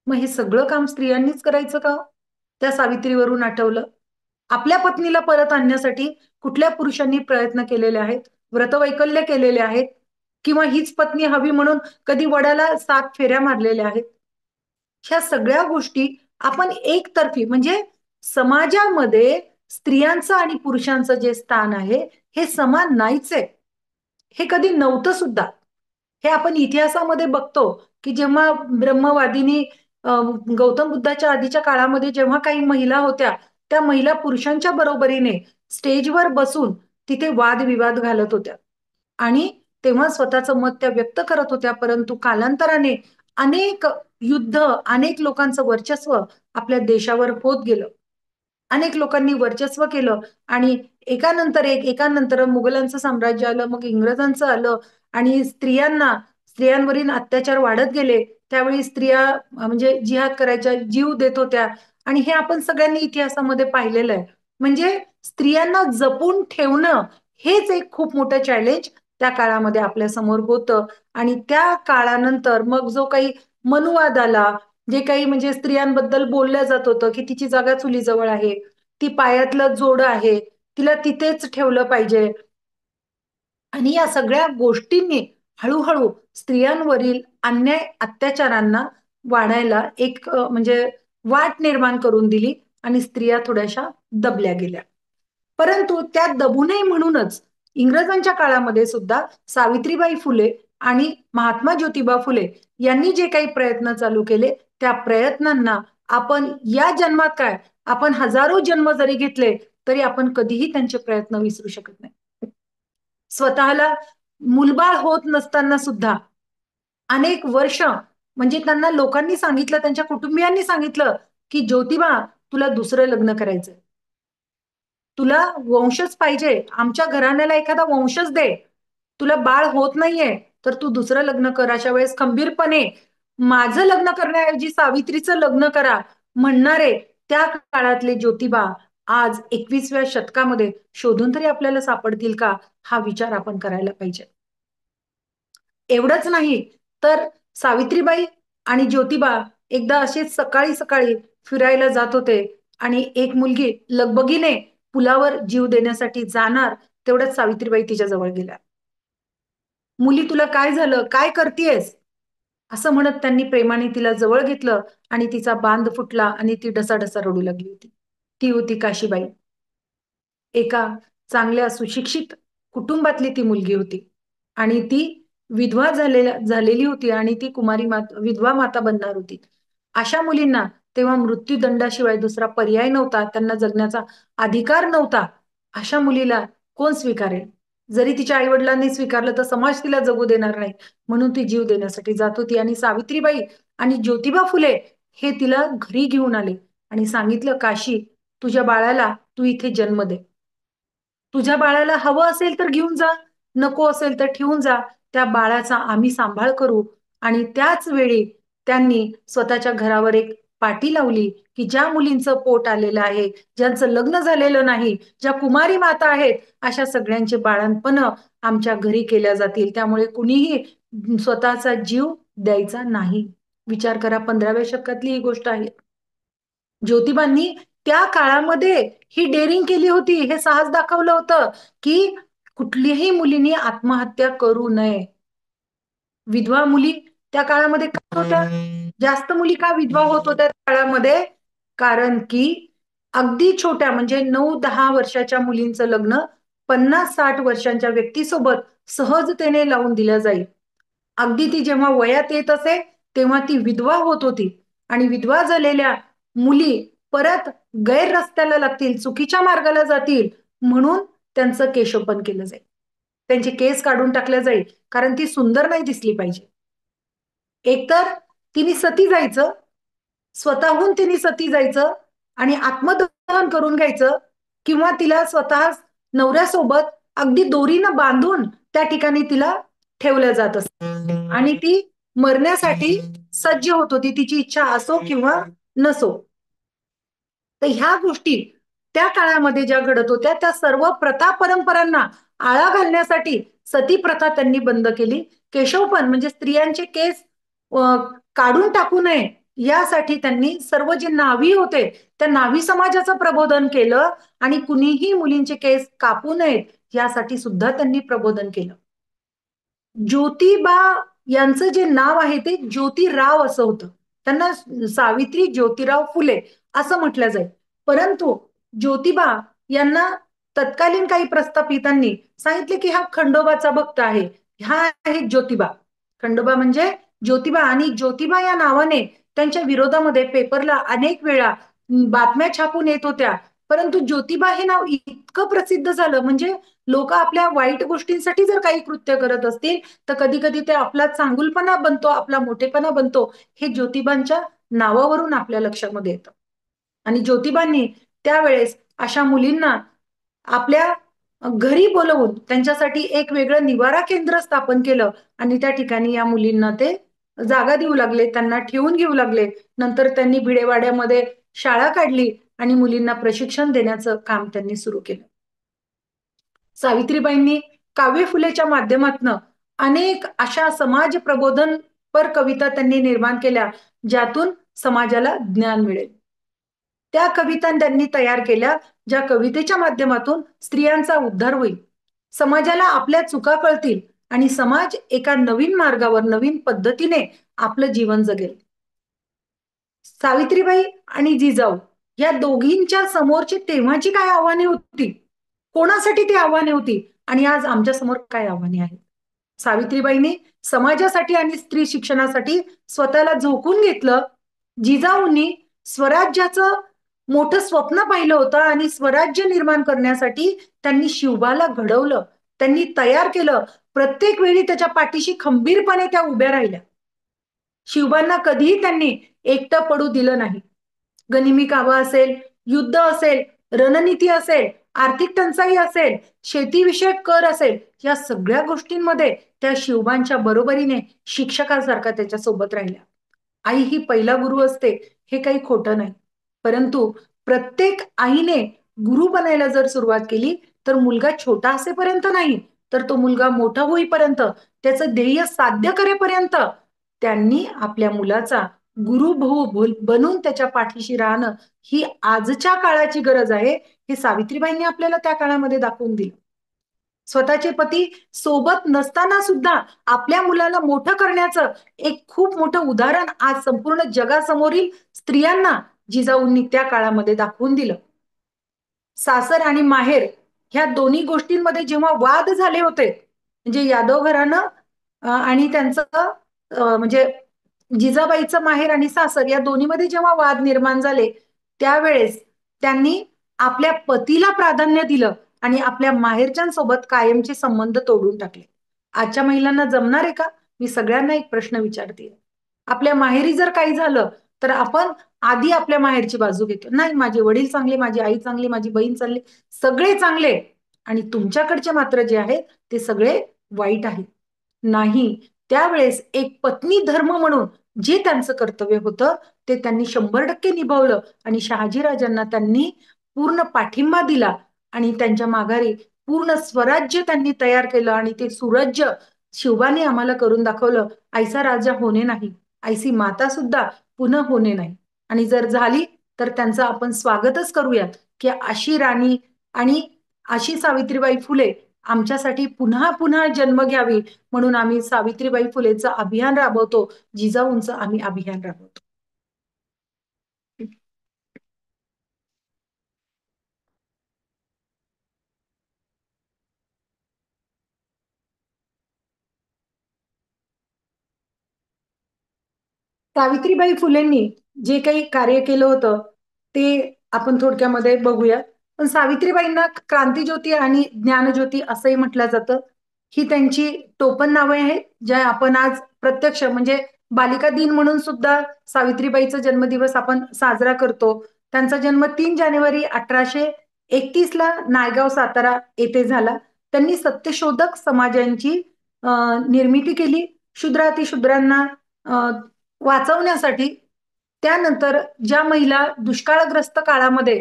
मग हे सगळं काम स्त्रियांनीच करायचं का? त्या सावित्रीवरून आठवलं. आपल्या पत्नीला परत आणण्यासाठी कुठल्या पुरुषांनी प्रयत्न केलेले आहेत, व्रतवैकल्य केलेले आहेत किंवा हीच पत्नी हवी म्हणून कधी वडाला 7 फेऱ्या मारलेल्या आहेत. ह्या सगळ्या गोष्टी आपण एकतर्फी म्हणजे समाजामध्ये स्त्रियांचं आणि पुरुषांचं जे स्थान आहे, हे समान नाहीच आहे. हे कधी नव्हतं सुद्धा. हे आपण इतिहासामध्ये बघतो, की जेव्हा ब्रह्मवादिनी गौतम बुद्धाच्या आधीच्या काळामध्ये जेव्हा काही महिला होत्या, त्या महिला पुरुषांच्या बरोबरीने स्टेजवर बसून तिथे वादविवाद घालत होत्या आणि तेव्हा स्वतःचं मत त्या व्यक्त करत होत्या. परंतु कालांतराने अनेक युद्ध, अनेक लोकांचं वर्चस्व आपल्या देशावर होत गेलं. अनेक लोकांनी वर्चस्व केलं आणि एकानंतर एक, एकानंतर मुघलांचं साम्राज्य आलं, मग इंग्रजांचं आलं आणि स्त्रियांवरील अत्याचार वाढत गेले. त्यावेळी स्त्रिया म्हणजे जिहाद करायच्या, जीव देत होत्या आणि हे आपण सगळ्यांनी इतिहासामध्ये पाहिलेलं आहे. म्हणजे स्त्रियांना जपून ठेवणं हेच एक खूप मोठं चॅलेंज त्या काळामध्ये आपल्या समोर होतं आणि त्या काळानंतर मग जो काही मनुवाद आला, जे काही म्हणजे स्त्रियांबद्दल बोललं जात होतं, की तिची जागा चुलीजवळ आहे, ती पायातलं जोड आहे, तिला तिथेच ठेवलं पाहिजे. आणि या सगळ्या गोष्टींनी हळूहळू स्त्रियांवरील अन्याय, अत्याचारांना वाढायला एक म्हणजे वाट निर्माण करून दिली आणि स्त्रिया थोड्याशा दबल्या गेल्या. परंतु त्या दबू नये म्हणूनच इंग्रजांच्या काळामध्ये सुद्धा सावित्रीबाई फुले आणि महात्मा ज्योतिबा फुले यांनी जे काही प्रयत्न चालू केले, त्या प्रयत्नांना आपण या जन्मात काय, आपण हजारो जन्म जरी घेतले, तरी आपण कधीही त्यांचे प्रयत्न विसरू शकत नाही. स्वतःला मुलबाळ होत नसताना सुद्धा अनेक वर्ष म्हणजे त्यांना लोकांनी सांगितलं, त्यांच्या कुटुंबियांनी सांगितलं, की "ज्योतिबा, तुला दुसरं लग्न करायचंय. तुला वंशच पाहिजे. आमच्या घराण्याला एखादा वंशच दे. तुला बाळ होत नाहीये, तर तू दुसरं लग्न कर." अशा वेळेस खंबीरपणे माझं लग्न करण्याऐवजी सावित्रीचं लग्न करा म्हणणारे त्या काळातले ज्योतिबा आज 21व्या शतकामध्ये शोधून तरी आपल्याला सापडतील का? हा विचार आपण करायला पाहिजे. एवढंच नाही तर सावित्रीबाई आणि ज्योतिबा एकदा असेच सकाळी सकाळी फिरायला जात होते आणि एक मुलगी लगबगीने पुलावर जीव देण्यासाठी जाणार, तेवढ्यात सावित्रीबाई तिच्या जवळ गेल्या. मुली, तुला काय झालं? काय करतेयस? असं म्हणत त्यांनी प्रेमाने तिला जवळ घेतलं आणि तिचा बांध फुटला आणि ती ढसाढसा रडू लागली होती. ती होती काशीबाई. एका चांगल्या सुशिक्षित कुटुंबातली ती मुलगी होती आणि ती विधवा झालेली होती आणि ती विधवा माता बनणार होती. अशा मुलींना तेव्हा मृत्यूदंडाशिवाय दुसरा पर्याय नव्हता, त्यांना जगण्याचा अधिकार नव्हता. अशा मुलीला कोण स्वीकारेल? जरी तिच्या आई-वडिलांनी स्वीकारलं तर समाज तिला जगू देणार नाही. म्हणून ती जीव देण्यासाठी जात होती आणि सावित्रीबाई आणि ज्योतिबा फुले हे तिला घरी घेऊन आले आणि सांगितलं, "काशी, तुझ्या बाळाला तू इथे जन्म दे. तुझ्या बाळाला हवं असेल तर घेऊन जा, नको असेल तर ठेवून जा. त्या बाळाचा आम्ही सांभाळ करू." आणि त्याच वेळी त्यांनी स्वतःच्या घरावर एक पाटी लावली, की ज्या मुलींचं पोट आलेलं आहे, ज्यांचं लग्न झालेलं नाही, ज्या कुमारी माता आहेत, अशा सगळ्यांचे बाळंतपणं आमच्या घरी केल्या जातील. त्यामुळे कुणीही स्वतःचा जीव द्यायचा नाही. विचार करा, 15व्या शतकातली ही गोष्ट आहे. ज्योतिबांनी त्या काळामध्ये ही डेअरिंग केली होती, हे साहस दाखवलं होतं, की कुठल्याही मुलींनी आत्महत्या करू नये. विधवा मुली त्या काळामध्ये का होत्या? जास्त मुली का विधवा होत होत्या त्या काळामध्ये? कारण की अगदी छोट्या म्हणजे 9-10 वर्षाच्या मुलींचं लग्न 50-60 वर्षांच्या व्यक्तीसोबत सहजतेने लावून दिलं जाईल. अगदी ती जेव्हा वयात येत असे, तेव्हा ती विधवा होत होती आणि विधवा झालेल्या मुली परत गैर रस्त्याला लागतील, चुकीच्या मार्गाला जातील म्हणून त्यांचं केशोपन केलं जाईल. त्यांचे केस काढून टाकले जाईल, कारण ती सुंदर नाही दिसली पाहिजे. एकतर तिने सती जायचं, स्वतःहून तिने सती जायचं आणि आत्मदहन करून घ्यायचं किंवा तिला स्वतः नवऱ्यासोबत अगदी दोरीनं बांधून त्या ठिकाणी तिला ठेवलं जात असतं आणि ती मरण्यासाठी सज्ज होत होती, तिची इच्छा असो किंवा नसो. तर ह्या गोष्टी त्या काळामध्ये ज्या घडत होत्या, त्या सर्व प्रथा परंपरांना आळा घालण्यासाठी सती प्रथा त्यांनी बंद केली. केशवपन म्हणजे स्त्रियांचे केस अ, काढून टाकू नये यासाठी त्यांनी सर्व जे न्हावी होते, त्या न्हावी समाजाचं प्रबोधन केलं आणि कुणीही मुलींचे केस कापू नयेत यासाठी सुद्धा त्यांनी प्रबोधन केलं. ज्योतिबा यांचं जे नाव आहे ते ज्योतिराव असं होतं. त्यांना सावित्री ज्योतिराव फुले असं म्हटलं जाईल. परंतु ज्योतिबा यांना तत्कालीन काही प्रस्थापितांनी सांगितले, की हा खंडोबाचा भक्त आहे. हा आहे ज्योतिबा. खंडोबा म्हणजे ज्योतिबा आणि ज्योतिबा या नावाने त्यांच्या विरोधामध्ये पेपरला अनेक वेळा बातम्या छापून येत होत्या. परंतु ज्योतिबा हे नाव इतकं प्रसिद्ध झालं म्हणजे लोकं आपल्या वाईट गोष्टींसाठी जर काही कृत्य करत असतील, तर कधी-कधी ते आपला चांगुलपणा बनतो, आपला मोठेपणा बनतो, हे ज्योतिबांच्या नावावरून आपल्या लक्षामध्ये येतं. आणि ज्योतिबांनी त्यावेळेस अशा मुलींना आपल्या घरी बोलवून त्यांच्यासाठी एक वेगळं निवारा केंद्र स्थापन केलं आणि त्या ठिकाणी या मुलींना ते जागा देऊ लागले, त्यांना ठेवून घेऊ लागले. नंतर त्यांनी भिडेवाड्यामध्ये शाळा काढली आणि मुलींना प्रशिक्षण देण्याचं काम त्यांनी सुरू केलं. सावित्रीबाईंनी काव्य फुलेच्या माध्यमातनं अनेक अशा समाज प्रबोधनपर कविता त्यांनी निर्माण केल्या, ज्यातून समाजाला ज्ञान मिळेल. त्या कविता त्यांनी तयार केल्या, ज्या कवितेच्या माध्यमातून स्त्रियांचा उद्धार होईल. समाजाला आपल्या चुका कळतील आणि समाज एका नवीन मार्गावर, नवीन पद्धतीने आपलं जीवन जगेल. सावित्रीबाई आणि जिजाऊ या दोघींच्या समोरची तेव्हाची काय आव्हाने होती? कोणासाठी ती आव्हाने होती? आणि आज आमच्या समोर काय आव्हाने आहेत? सावित्रीबाईंनी समाजासाठी आणि स्त्री शिक्षणासाठी स्वतःला झोकून घेतलं. जिजाऊंनी स्वराज्याचं मोठं स्वप्न पाहिलं होतं आणि स्वराज्य निर्माण करण्यासाठी त्यांनी शिवबाला घडवलं. त्यांनी तयार केलं. प्रत्येक वेळी त्याच्या पाठीशी खंबीरपणे त्या उभ्या राहिल्या. शिवबांना कधीही त्यांनी एकटं पडू दिलं नाही. गनिमी कावा असेल, युद्ध असेल, रणनीती असेल, आर्थिक टंचाई असेल, शेतीविषयक कर असेल, या सगळ्या गोष्टींमध्ये त्या शिवबांच्या बरोबरीने शिक्षकासारखा त्याच्यासोबत राहिल्या. आई ही पहिला गुरु असते, हे काही खोटं नाही. परंतु प्रत्येक आईने गुरु बनायला जर सुरुवात केली, तर मुलगा छोटा असेपर्यंत नाही, तर तो मुलगा मोठा होईपर्यंत, त्याचं ध्येय साध्य करेपर्यंत त्यांनी आपल्या मुलाचा बनून त्याच्या पाठीशी राहणं ही आजच्या काळाची गरज आहे, हे सावित्रीबाईंनी आपल्याला त्या काळामध्ये दाखवून दिलं. स्वतःचे पती सोबत नसताना सुद्धा आपल्या मुलाला मोठं करण्याचं एक खूप मोठं उदाहरण आज संपूर्ण जगासमोरील स्त्रियांना जिजाऊंनी त्या काळामध्ये दाखवून दिलं. सासर आणि माहेर ह्या दोन्ही गोष्टींमध्ये जेव्हा वाद झाले होते, म्हणजे यादव घराणं आणि त्यांचं म्हणजे जिजाबाईचं माहेर आणि सासर या दोन्हीमध्ये जेव्हा वाद निर्माण झाले, त्यावेळेस त्यांनी आपल्या पतीला प्राधान्य दिलं आणि आपल्या माहेरच्यांसोबत कायमचे संबंध तोडून टाकले. आजच्या महिलांना जमणार आहे का? मी सगळ्यांना एक प्रश्न विचारते. आपल्या माहेरी जर काही झालं, तर आपण आधी आपल्या माहेरची बाजू घेतो. नाही, माझे वडील चांगले, माझी आई चांगली, माझी बहीण चांगली, सगळे चांगले आणि तुमच्याकडचे मात्र जे आहेत ते सगळे वाईट आहेत. नाही, त्यावेळेस एक पत्नी धर्म म्हणून जे त्यांचं कर्तव्य होतं ते त्यांनी 100% निभावलं आणि शहाजीराजांना त्यांनी पूर्ण पाठिंबा दिला आणि त्यांच्या माघारी पूर्ण स्वराज्य त्यांनी तयार केलं आणि ते सुराज्य शिवबाने आम्हाला करून दाखवलं. ऐसा राजा होणे नाही, ऐसी माता सुद्धा पुन्हा होणे नाही. आणि जर झाली तर त्यांचं आपण स्वागतच करूयात, की अशी राणी आणि अशी सावित्रीबाई फुले आमच्यासाठी पुन्हा पुन्हा जन्म घ्यावी, म्हणून आम्ही सावित्रीबाई फुलेचं अभियान राबवतो, जिजाऊंचं आम्ही अभियान राबवतो. सावित्रीबाई फुलेंनी जे काही कार्य केलं होतं ते आपण थोडक्यामध्ये बघूया. पण सावित्रीबाईंना क्रांतीज्योती आणि ज्ञानज्योती असंही म्हटलं जातं. ही त्यांची टोपण नावे आहेत, ज्या आपण आज प्रत्यक्ष म्हणजे बालिका दिन म्हणून सुद्धा सावित्रीबाईचा जन्मदिवस आपण साजरा करतो. त्यांचा जन्म 3 जानेवारी 1831 ला नायगाव सातारा येथे झाला. त्यांनी सत्यशोधक समाजांची निर्मिती केली. शूद्रातिशूद्रांना वाचवण्यासाठी. त्यानंतर ज्या महिला दुष्काळग्रस्त काळामध्ये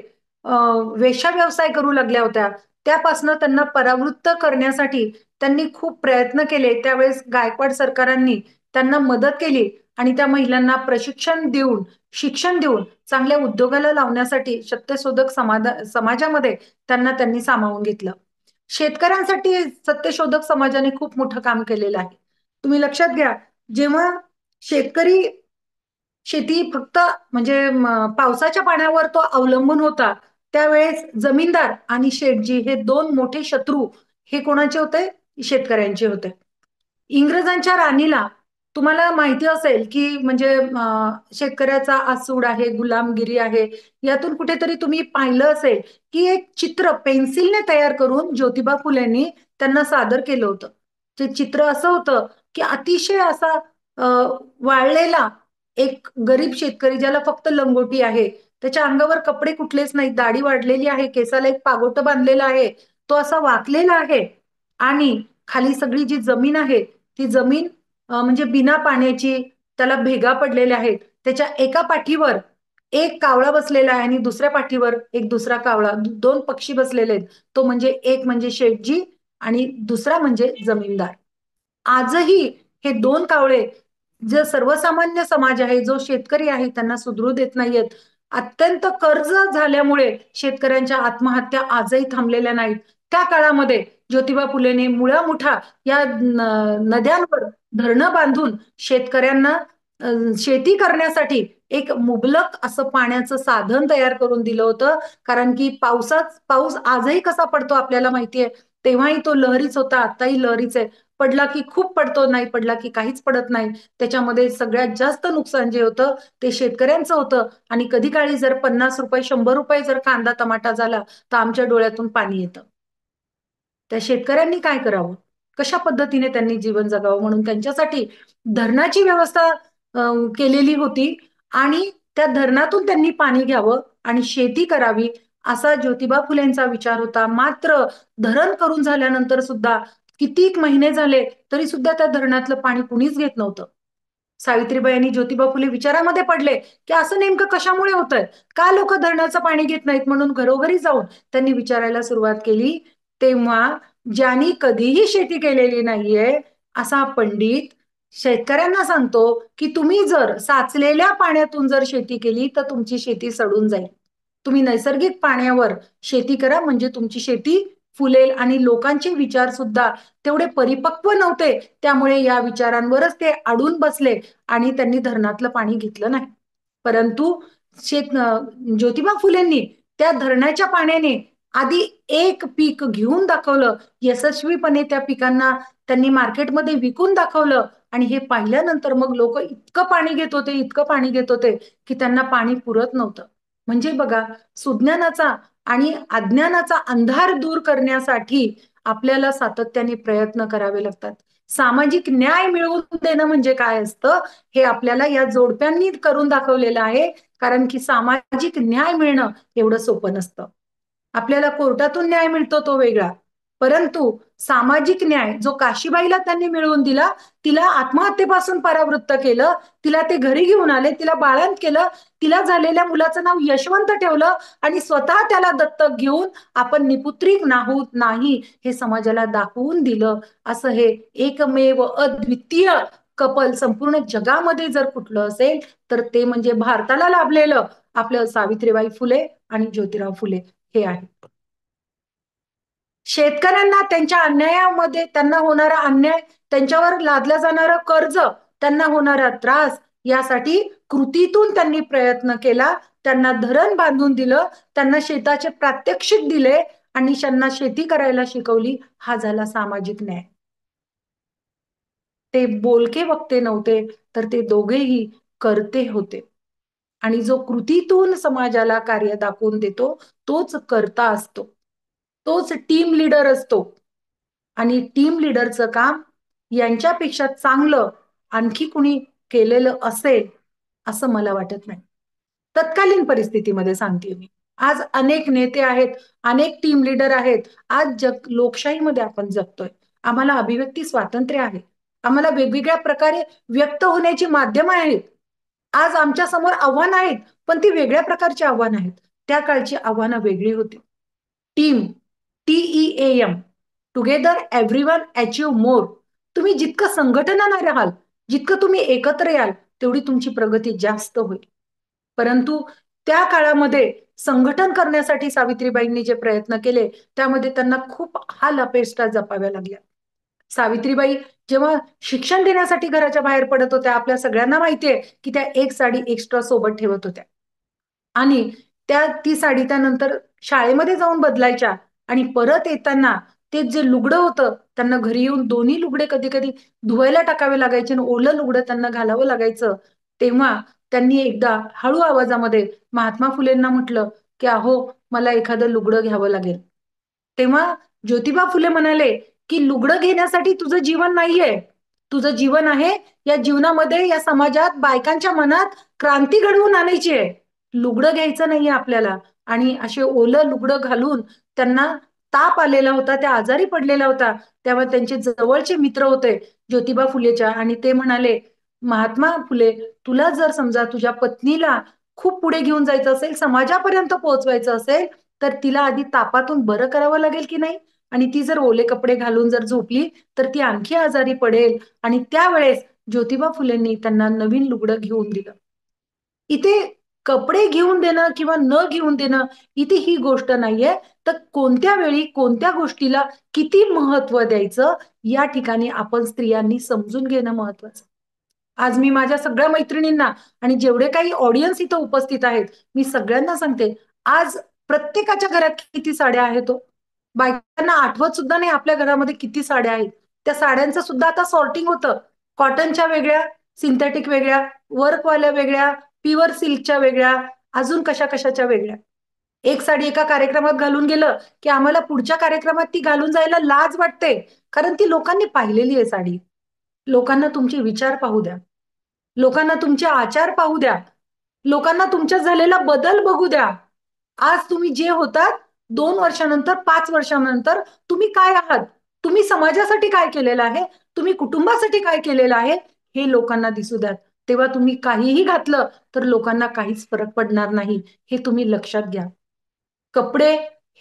वेश्या व्यवसाय करू लागल्या होत्या, त्यापासनं त्यांना परावृत्त करण्यासाठी त्यांनी खूप प्रयत्न केले. त्यावेळेस गायकवाड सरकारांनी त्यांना मदत केली आणि त्या महिलांना प्रशिक्षण देऊन, शिक्षण देऊन चांगल्या उद्योगाला लावण्यासाठी सत्यशोधक समाजामध्ये त्यांना त्यांनी सामावून घेतलं. शेतकऱ्यांसाठी सत्यशोधक समाजाने खूप मोठं काम केलेलं आहे. तुम्ही लक्षात घ्या, जेव्हा शेतकरी शेती फक्त म्हणजे पावसाच्या पाण्यावर तो अवलंबून होता, त्यावेळेस जमीनदार आणि शेठजी हे दोन मोठे शत्रू हे कोणाचे होते? शेतकऱ्यांचे होते. इंग्रजांच्या राणीला तुम्हाला माहिती असेल, की म्हणजे शेतकऱ्याचा आसूड आहे, गुलामगिरी आहे. यातून कुठेतरी तुम्ही पाहिलं असेल, की एक चित्र पेन्सिलने तयार करून ज्योतिबा फुलेंनी त्यांना सादर केलं होतं. ते चित्र असं होतं, की अतिशय असा अ, वाळलेला एक गरीब शेतकरी ज्याला फक्त लंगोटी आहे. त्याच्या अंगावर कपडे कुठलेच नाहीत. दाढी वाढलेली आहे, केसाला एक पागोटं बांधलेलं आहे. तो असा वाकलेला आहे आणि खाली सगळी जी जमीन आहे, ती जमीन म्हणजे बिना पाण्याची, त्याला भेगा पडलेल्या आहेत. त्याच्या एका पाठीवर एक कावळा बसलेला आहे आणि दुसऱ्या पाठीवर एक दुसरा कावळा. 2 पक्षी बसलेले आहेत. तो म्हणजे एक म्हणजे शेठजी आणि दुसरा म्हणजे जमीनदार. आजही हे 2 कावळे जे सर्वसामान्य समाज आहे, जो शेतकरी आहे त्यांना सुधरू देत नाहीयेत. अत्यंत कर्ज झाल्यामुळे शेतकऱ्यांच्या आत्महत्या आजही थांबलेल्या नाहीत. त्या काळामध्ये ज्योतिबा फुलेने मुळा-मुठा या नद्यांवर धरणं बांधून शेतकऱ्यांना शेती करण्यासाठी एक मुबलक असं पाण्याचं साधन तयार करून दिलं होतं. कारण की पाऊस आजही कसा पडतो आपल्याला माहितीये. तेव्हाही तो लहरीच होता, आताही लहरीच आहे. पडला की खूप पडतो, नाही पडला की काहीच पडत नाही. त्याच्यामध्ये सगळ्यात जास्त नुकसान जे होतं ते शेतकऱ्यांचं होतं आणि कधी काळी जर ₹50, ₹100 जर कांदा, टमाटा झाला, तर आमच्या डोळ्यातून पाणी येतं. त्या शेतकऱ्यांनी काय करावं? कशा पद्धतीने त्यांनी जीवन जगावं म्हणून त्यांच्यासाठी धरणाची व्यवस्था केलेली होती आणि त्या धरणातून त्यांनी पाणी घ्यावं आणि शेती करावी असा ज्योतिबा फुलेंचा विचार होता. मात्र धरण करून झाल्यानंतर सुद्धा कितीक महिने झाले तरी सुद्धा त्या धरणातलं पाणी कुणीच घेत नव्हतं. सावित्रीबाई आणि ज्योतिबा फुले विचारामध्ये पडले, की असं नेमकं कशामुळे होतंय? का लोकं धरणाचं पाणी घेत नाहीत? म्हणून घरोघरी जाऊन त्यांनी विचारायला सुरुवात केली. तेव्हा ज्यांनी कधीही शेती केलेली नाहीये, असा पंडित शेतकऱ्यांना सांगतो की तुम्ही जर साचलेल्या पाण्यातून जर शेती केली तर तुमची शेती सडून जाईल. तुम्ही नैसर्गिक पाण्यावर शेती करा म्हणजे तुमची शेती फुलेल. आणि लोकांचे विचार सुद्धा तेवढे परिपक्व नव्हते, त्यामुळे या विचारांवरच ते अडून बसले आणि त्यांनी धरणातलं पाणी घेतलं नाही. परंतु ज्योतिबा फुलेंनी त्या धरणाच्या पाण्याने आधी एक पीक घेऊन दाखवलं, यशस्वीपणे त्या पिकांना त्यांनी मार्केटमध्ये विकून दाखवलं. आणि हे पाहिल्यानंतर मग लोक इतकं पाणी घेत होते, इतकं पाणी घेत होते की त्यांना पाणी पुरत नव्हतं. म्हणजे बघा, सुज्ञानाचा आणि अज्ञानाचा अंधार दूर करण्यासाठी आपल्याला सातत्याने प्रयत्न करावे लागतात. सामाजिक न्याय मिळवून देणं म्हणजे काय असतं हे आपल्याला या जोडप्यांनी करून दाखवलेलं आहे. कारण की सामाजिक न्याय मिळणं एवढं सोपं नसतं. आपल्याला कोर्टातून न्याय मिळतो तो वेगळा, परंतु सामाजिक न्याय जो काशीबाईला त्यांनी मिळवून दिला, तिला आत्महत्येपासून परावृत्त केलं, तिला ते घरी घेऊन आले, तिला बाळंत केलं, तिला झालेल्या मुलाचं नाव यशवंत ठेवलं आणि स्वतः त्याला दत्तक घेऊन आपण निपुत्रिक नाहूत नाही हे समाजाला दाखवून दिलं. असं हे एकमेव अद्वितीय कपल संपूर्ण जगामध्ये जर कुठलं असेल तर ते म्हणजे भारताला लाभलेलं आपलं सावित्रीबाई फुले आणि ज्योतिराव फुले हे आहे. शेतकऱ्यांना त्यांच्या अन्यायामध्ये त्यांना होणारा अन्याय, त्यांच्यावर लादलं जाणारं कर्ज, त्यांना होणारा त्रास यासाठी कृतीतून त्यांनी प्रयत्न केला. त्यांना धरण बांधून दिलं, त्यांना शेताचे प्रात्यक्षिक दिले आणि त्यांना शेती करायला शिकवली. हा झाला सामाजिक न्याय. ते बोलके वक्ते नव्हते, तर ते दोघेही करते होते. आणि जो कृतीतून समाजाला कार्य दाखवून देतो तोच करता असतो, तोच टीम लीडर असतो. आणि टीम लीडरचं काम यांच्यापेक्षा चांगलं आणखी कुणी केलेलं असेल असं मला वाटत नाही. तत्कालीन परिस्थितीमध्ये सांगते मी. आज अनेक नेते आहेत, अनेक टीम लीडर आहेत. आज लोकशाहीमध्ये आपण जगतोय. आम्हाला अभिव्यक्ती स्वातंत्र्य आहे. आम्हाला वेगवेगळ्या प्रकारे व्यक्त होण्याची माध्यमं आहेत. आज आमच्या समोर आव्हानं आहेत, पण ती वेगळ्या प्रकारची आव्हानं आहेत. त्या काळची आव्हानं वेगळी होती. Team, TEAM, together everyone achieve more. तुम्ही जितकं संघटनाने राहाल, जितकं तुम्ही एकत्र याल, तेवढी तुमची प्रगती जास्त होईल. परंतु त्या काळामध्ये संघटन करण्यासाठी सावित्रीबाईंनी जे प्रयत्न केले, त्यामध्ये त्यांना खूप हाल अपेष्टा जपाव्या लागल्या. सावित्रीबाई जेव्हा शिक्षण देण्यासाठी घराच्या बाहेर पडत होत्या, आपल्या सगळ्यांना माहितीये की त्या एक साडी एक्स्ट्रा सोबत ठेवत होत्या. आणि ती साडी त्यानंतर शाळेमध्ये जाऊन बदलायच्या आणि परत येताना ते जे लुगडं होतं त्यांना घरी येऊन दोन्ही लुगडे कधी कधी धुवायला टाकावे लागायचे आणि ओलं लुगडं त्यांना घालावं लागायचं. तेव्हा त्यांनी एकदा हळू आवाजामध्ये महात्मा फुलेंना म्हटलं की अहो, मला एखादं लुगडं घ्यावं लागेल. तेव्हा ज्योतिबा फुले म्हणाले की लुगडं घेण्यासाठी तुझं जीवन नाहीये, तुझं जीवन आहे या जीवनामध्ये या समाजात बायकांच्या मनात क्रांती घडवून आणायची आहे. लुगडं घ्यायचं नाहीये आपल्याला. आणि असे ओलं लुगडं घालून त्यांना ताप आलेला होता, त्या आजारी पडलेला होता. तेव्हा त्यांचे जवळचे मित्र होते ज्योतिबा फुलेच्या आणि ते म्हणाले, महात्मा फुले, तुला जर समजा तुझ्या पत्नीला खूप पुढे घेऊन जायचं असेल, समाजापर्यंत पोहोचवायचं असेल, तर तिला आधी तापातून बरं करावं लागेल की नाही. आणि ती जर ओले कपडे घालून जर झोपली तर ती आणखी आजारी पडेल. आणि त्यावेळेस ज्योतिबा फुलेंनी त्यांना नवीन लुगडं घेऊन दिलं. इथे कपडे घेऊन देणं किंवा न घेऊन देणं इथे ही गोष्ट नाहीये. तर कोणत्या वेळी कोणत्या गोष्टीला किती महत्व द्यायचं या ठिकाणी आपण स्त्रियांनी समजून घेणं महत्वाचं. आज मी माझ्या सगळ्या मैत्रिणींना आणि जेवढे काही ऑडियन्स इथं उपस्थित आहेत, मी सगळ्यांना सांगते, आज प्रत्येकाच्या घरात किती साड्या आहेत हो. बायकांना आठवत सुद्धा नाही आपल्या घरामध्ये किती साड्या आहेत. त्या साड्यांचं सुद्धा आता सॉर्टिंग होतं. कॉटनच्या वेगळ्या, सिंथेटिक वेगळ्या, वर्कवाल्या वेगळ्या, प्युअर सिल्कच्या वेगळ्या, अजून कशा कशाच्या वेगळ्या. एक साडी एका कार्यक्रमात घालून गेलं की आम्हाला पुढच्या कार्यक्रमात ती घालून जायला लाज वाटते. कारण ती लोकांनी पाहिलेली आहे साडी. लोकांना तुमचे विचार पाहू द्या. लोकांना तुमचे आचार पाहू द्या. लोकांना तुमच्यात झालेला बदल बघू द्या. आज तुम्ही जे होतात 2 वर्षानंतर, 5 वर्षानंतर तुम्ही काय आहात? तुम्ही समाजासाठी काय केलेलं आहे? तुम्ही कुटुंबासाठी काय केलेलं आहे? हे लोकांना दिसू द्या. तेव्हा तुम्ही काहीही घातलं तर लोकांना काहीच फरक पडणार नाही. हे तुम्ही लक्षात घ्या. कपडे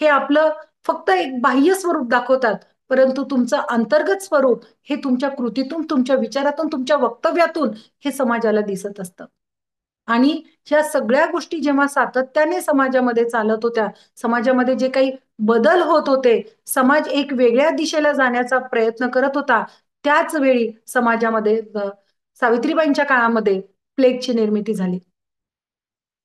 हे आपलं फक्त एक बाह्य स्वरूप दाखवतात, परंतु तुमचं अंतर्गत स्वरूप हे तुमच्या कृतीतून, तुमच्या विचारातून, तुमच्या वक्तव्यातून हे समाजाला दिसत असतं. आणि ह्या सगळ्या गोष्टी जेव्हा सातत्याने समाजामध्ये चालत होत्या, समाजामध्ये जे काही बदल होत होते, समाज एक वेगळ्या दिशेला जाण्याचा प्रयत्न करत होता, त्याच वेळी समाजामध्ये सावित्रीबाईंच्या काळामध्ये प्लेगची निर्मिती झाली.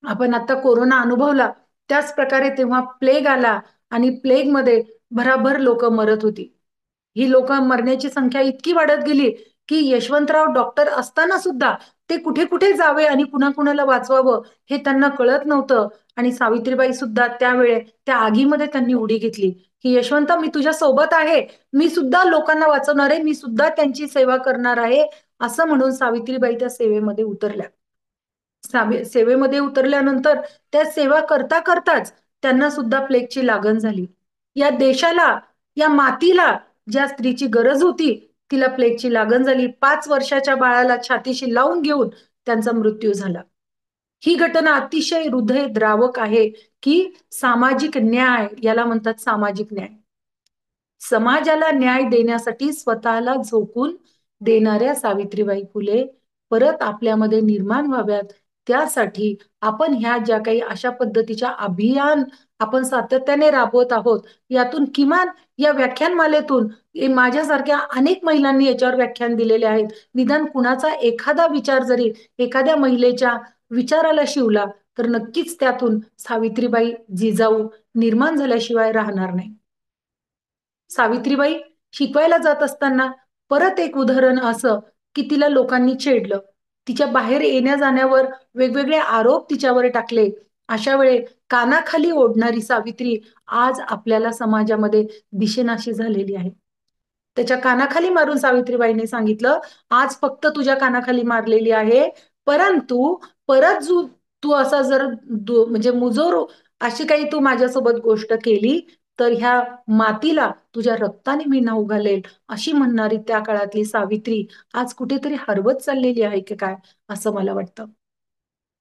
आपण आता कोरोना अनुभवला, त्याच प्रकारे तेव्हा प्लेग आला आणि प्लेगमध्ये भराभर लोकं मरत होती. ही लोकं मरण्याची संख्या इतकी वाढत गेली, की यशवंतराव डॉक्टर असताना सुद्धा ते कुठे-कुठे जावे आणि कुणा-कुणाला वाचवावं हे त्यांना कळत नव्हतं आणि सावित्रीबाई सुद्धा त्यावेळे त्या आगीमध्ये त्यांनी उडी घेतली, की "यशवंता मी तुझ्या सोबत आहे. मी सुद्धा लोकांना वाचवणार आहे. मी सुद्धा त्यांची सेवा करणार आहे." असं म्हणून सावित्रीबाई त्या सेवेमध्ये उतरल्या. सेवेमध्ये उतरल्यानंतर त्या सेवा करता-करताच त्यांना सुद्धा प्लेगची लागण झाली. या देशाला, या मातीला ज्या स्त्रीची गरज होती, तिला प्लेगची लागण झाली. 5 वर्षाच्या बाळाला छातीशी लावून घेऊन त्यांचा मृत्यू झाला. ही घटना अतिशय हृदयद्रावक आहे, की सामाजिक न्याय याला म्हणतात सामाजिक न्याय. समाजाला न्याय देण्यासाठी स्वतःला झोकून देणाऱ्या सावित्रीबाई फुले परत आपल्यामध्ये निर्माण व्हाव्यात, त्यासाठी आपण ह्या ज्या काही अशा पद्धतीच्या अभियान आपण सातत्याने राबवत आहोत, यातून किमान या व्याख्यानमालेतून माझ्यासारख्या अनेक महिलांनी याच्यावर व्याख्यान दिलेले आहेत. निदान कुणाचा एखादा विचार जरी एखाद्या महिलेच्या विचाराला शिवला, तर नक्कीच त्यातून सावित्रीबाई जिजाऊ निर्माण झाल्याशिवाय राहणार नाही. सावित्रीबाई शिकवायला जात असताना परत एक उदाहरण असं, की तिला लोकांनी छेडलं. तिच्या बाहेर येण्या-जाण्यावर वेगवेगळे आरोप तिच्यावर टाकले. अशा वेळे कानाखाली ओढणारी सावित्री आज आपल्याला समाजामध्ये दिसेनाशी झालेली आहे. त्याच्या कानाखाली मारून सावित्रीबाईंनी सांगितलं, "आज फक्त तुझ्या कानाखाली मारलेली आहे, परंतु परत तू असा जर म्हणजे मुजोर अशी काही तू माझ्यासोबत गोष्ट केली, तर ह्या मातीला तुझ्या रक्ताने मी न्हाऊ घालेल." अशी म्हणणारी त्या काळातली सावित्री आज कुठेतरी हरवत चाललेली आहे की काय, असं मला वाटतं.